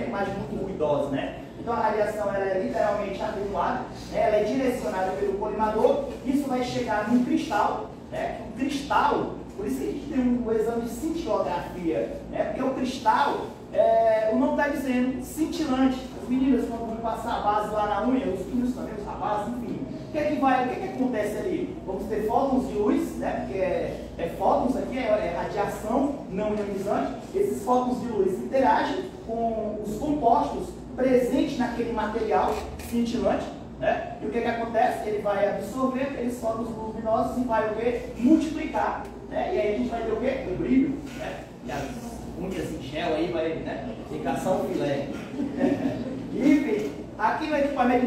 imagem muito ruidosa, né? Então a radiação ela é literalmente atenuada, né? Ela é direcionada pelo colimador, isso vai chegar num cristal, né? O cristal, por isso que a gente tem um exame de cintilografia, né? Porque o cristal, o nome está dizendo, cintilante. As meninas quando vão passar a base lá na unha, os meninos também, os rapazes, enfim, O que acontece ali? Vamos ter fótons de luz, né? Porque fótons aqui, é radiação não ionizante. Esses fótons de luz interagem com os compostos presentes naquele material cintilante, né? E o que acontece? Ele vai absorver aqueles fótons luminosos e vai o quê? Multiplicar, né? E aí a gente vai ter o quê? O brilho, né? E as unhas em gel aí vai, né? Ficar só um filé. E aqui no equipamento de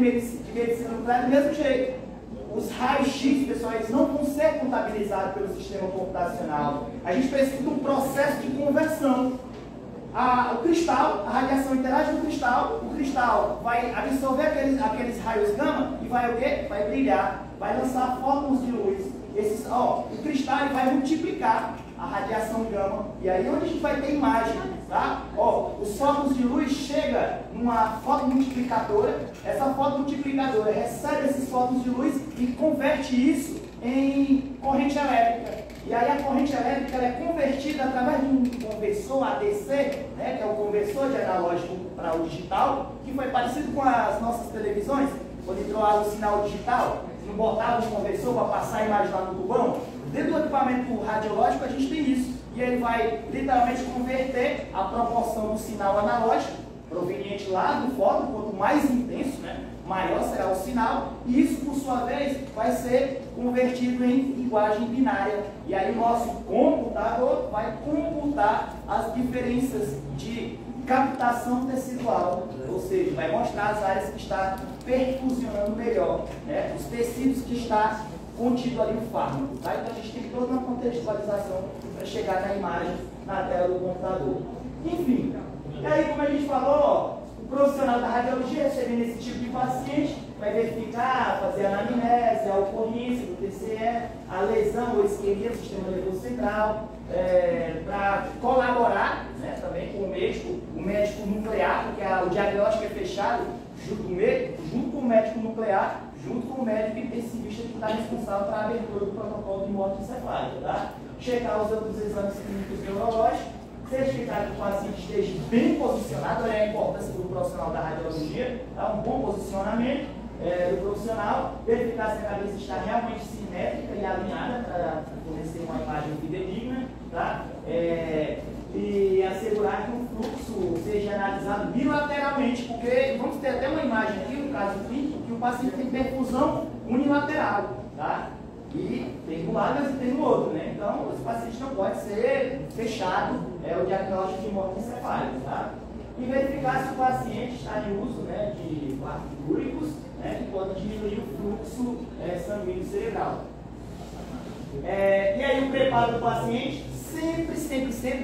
medicina nuclear do mesmo jeito. Os raios-x, pessoal, eles não vão ser contabilizados pelo sistema computacional. A gente precisa de um processo de conversão. O cristal, a radiação interage no cristal, o cristal vai absorver aqueles raios gama e vai o quê? Vai brilhar, vai lançar fótons de luz. O cristal ele vai multiplicar a radiação gama. E aí onde a gente vai ter imagem, tá? Os fótons de luz chegam numa fotomultiplicadora, essa fotomultiplicadora recebe esses fótons de luz e converte isso em corrente elétrica. E aí a corrente elétrica ela é convertida através de um conversor ADC, né, que é o conversor de analógico para o digital, que foi parecido com as nossas televisões, quando entrou lá o sinal digital, não botava um conversor para passar a imagem lá no tubão. Dentro do equipamento radiológico a gente tem isso. E ele vai literalmente converter a proporção do sinal analógico proveniente lá do fóton, quanto mais intenso, né, maior será o sinal, e isso, por sua vez, vai ser convertido em linguagem binária. E aí o nosso computador vai computar as diferenças de captação tecidual, ou seja, vai mostrar as áreas que está perfusionando melhor, né, os tecidos que está contido ali no fármaco. Tá? Então a gente tem toda uma contextualização para chegar na imagem na tela do computador. Enfim, e aí como a gente falou, o profissional da radiologia recebendo esse tipo de paciente vai verificar, fazer a anamnese, a ocorrência do TCE, a lesão ou isquemia do sistema nervoso central, para colaborar, né, também com o médico nuclear, porque o diagnóstico é fechado junto com o médico nuclear, junto com o médico intensivista que está responsável para a abertura do protocolo de morte encefálica, tá? Checar os outros exames clínicos neurológicos, certificar que o paciente esteja bem posicionado, olha a importância do profissional da radiologia, tá? Um bom posicionamento do profissional, verificar se a cabeça está realmente simétrica e alinhada para fornecer uma imagem fidedigna, tá? E assegurar que o fluxo seja analisado bilateralmente, porque vamos ter até uma imagem aqui, no caso clínico, que o paciente tem perfusão unilateral, tá? E tem no lado, mas tem no outro, né? Então, esse paciente não pode ser fechado, o diagnóstico de morte encefálica, tá? E verificar se o paciente está em uso, né, de barbitúricos, né, que podem diminuir o fluxo sanguíneo cerebral. E aí o preparo do paciente sempre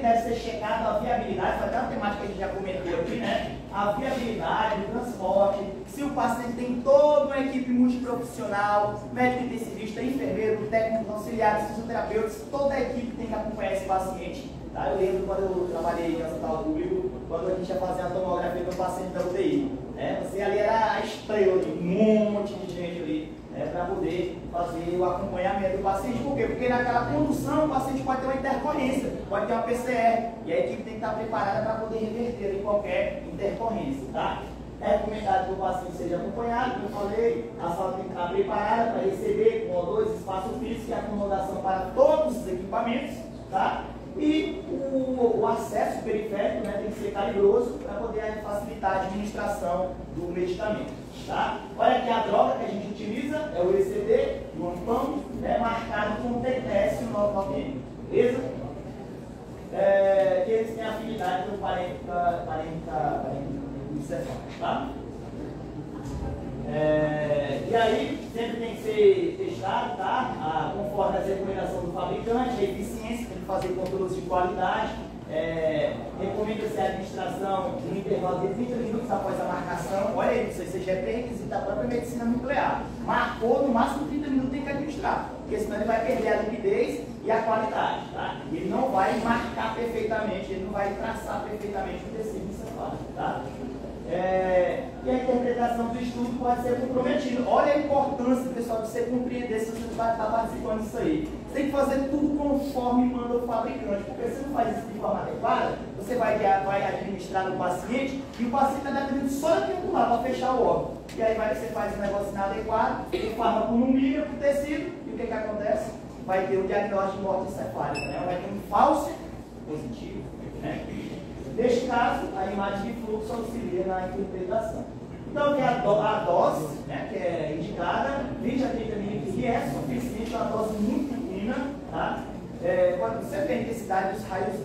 deve ser checado a viabilidade, foi até uma temática que a gente já comentou aqui, né? A viabilidade do transporte, se o paciente tem toda uma equipe multiprofissional, médico intensivista, enfermeiro, técnico auxiliares, fisioterapeutas, toda a equipe tem que acompanhar esse paciente. Tá? Eu lembro quando eu trabalhei em hospital público, quando a gente ia fazer a tomografia do paciente da UTI. Né? Você ali era a estrela, um monte de gente ali, né, para poder fazer o acompanhamento do paciente. Por quê? Porque naquela condução o paciente pode ter uma intercorrência, pode ter uma PCR, e a equipe tem que estar preparada para poder reverter em qualquer intercorrência. Tá? É recomendado que o paciente seja acompanhado, como eu falei, a sala tem que estar preparada para receber com O2 espaço físico e acomodação para todos os equipamentos. Tá? E o acesso periférico, né, tem que ser calibroso para poder facilitar a administração do medicamento. Tá? Olha aqui a droga que a gente utiliza, é o ECD, o Ampam, marcado com Tecnécio 99M. Beleza? Que eles têm afinidade com 40 tá? E aí, sempre tem que ser testado, tá? Conforme as recomendações do fabricante, a eficiência, tem que fazer controles de qualidade. Recomenda-se a administração no intervalo de 30 minutos após a marcação. Olha aí, isso seja requisito da própria medicina nuclear. Marcou, no máximo 30 minutos tem que administrar, porque senão ele vai perder a liquidez e a qualidade. Tá? Ele não vai marcar perfeitamente, ele não vai traçar perfeitamente o tecido encefálico. Tá? E a interpretação do estudo pode ser comprometida. Olha a importância, pessoal, de você compreender se você vai estar participando disso aí. Você tem que fazer tudo conforme manda o fabricante, porque se você não faz isso de forma adequada, você vai administrar no paciente e o paciente está dependendo só daquilo lá para fechar o órgão. E aí você faz um negócio inadequado, o fármaco não migra para o tecido, e o que acontece? Vai ter o diagnóstico de morte encefálica, né? Vai ter um falso positivo. Né? Neste caso, a imagem de fluxo auxilia na interpretação. Então, tem a dose, né, que é indicada, 20 a 30 ml, que é suficiente, uma dose muito pequena, tá? Quando você tem necessidade dos raios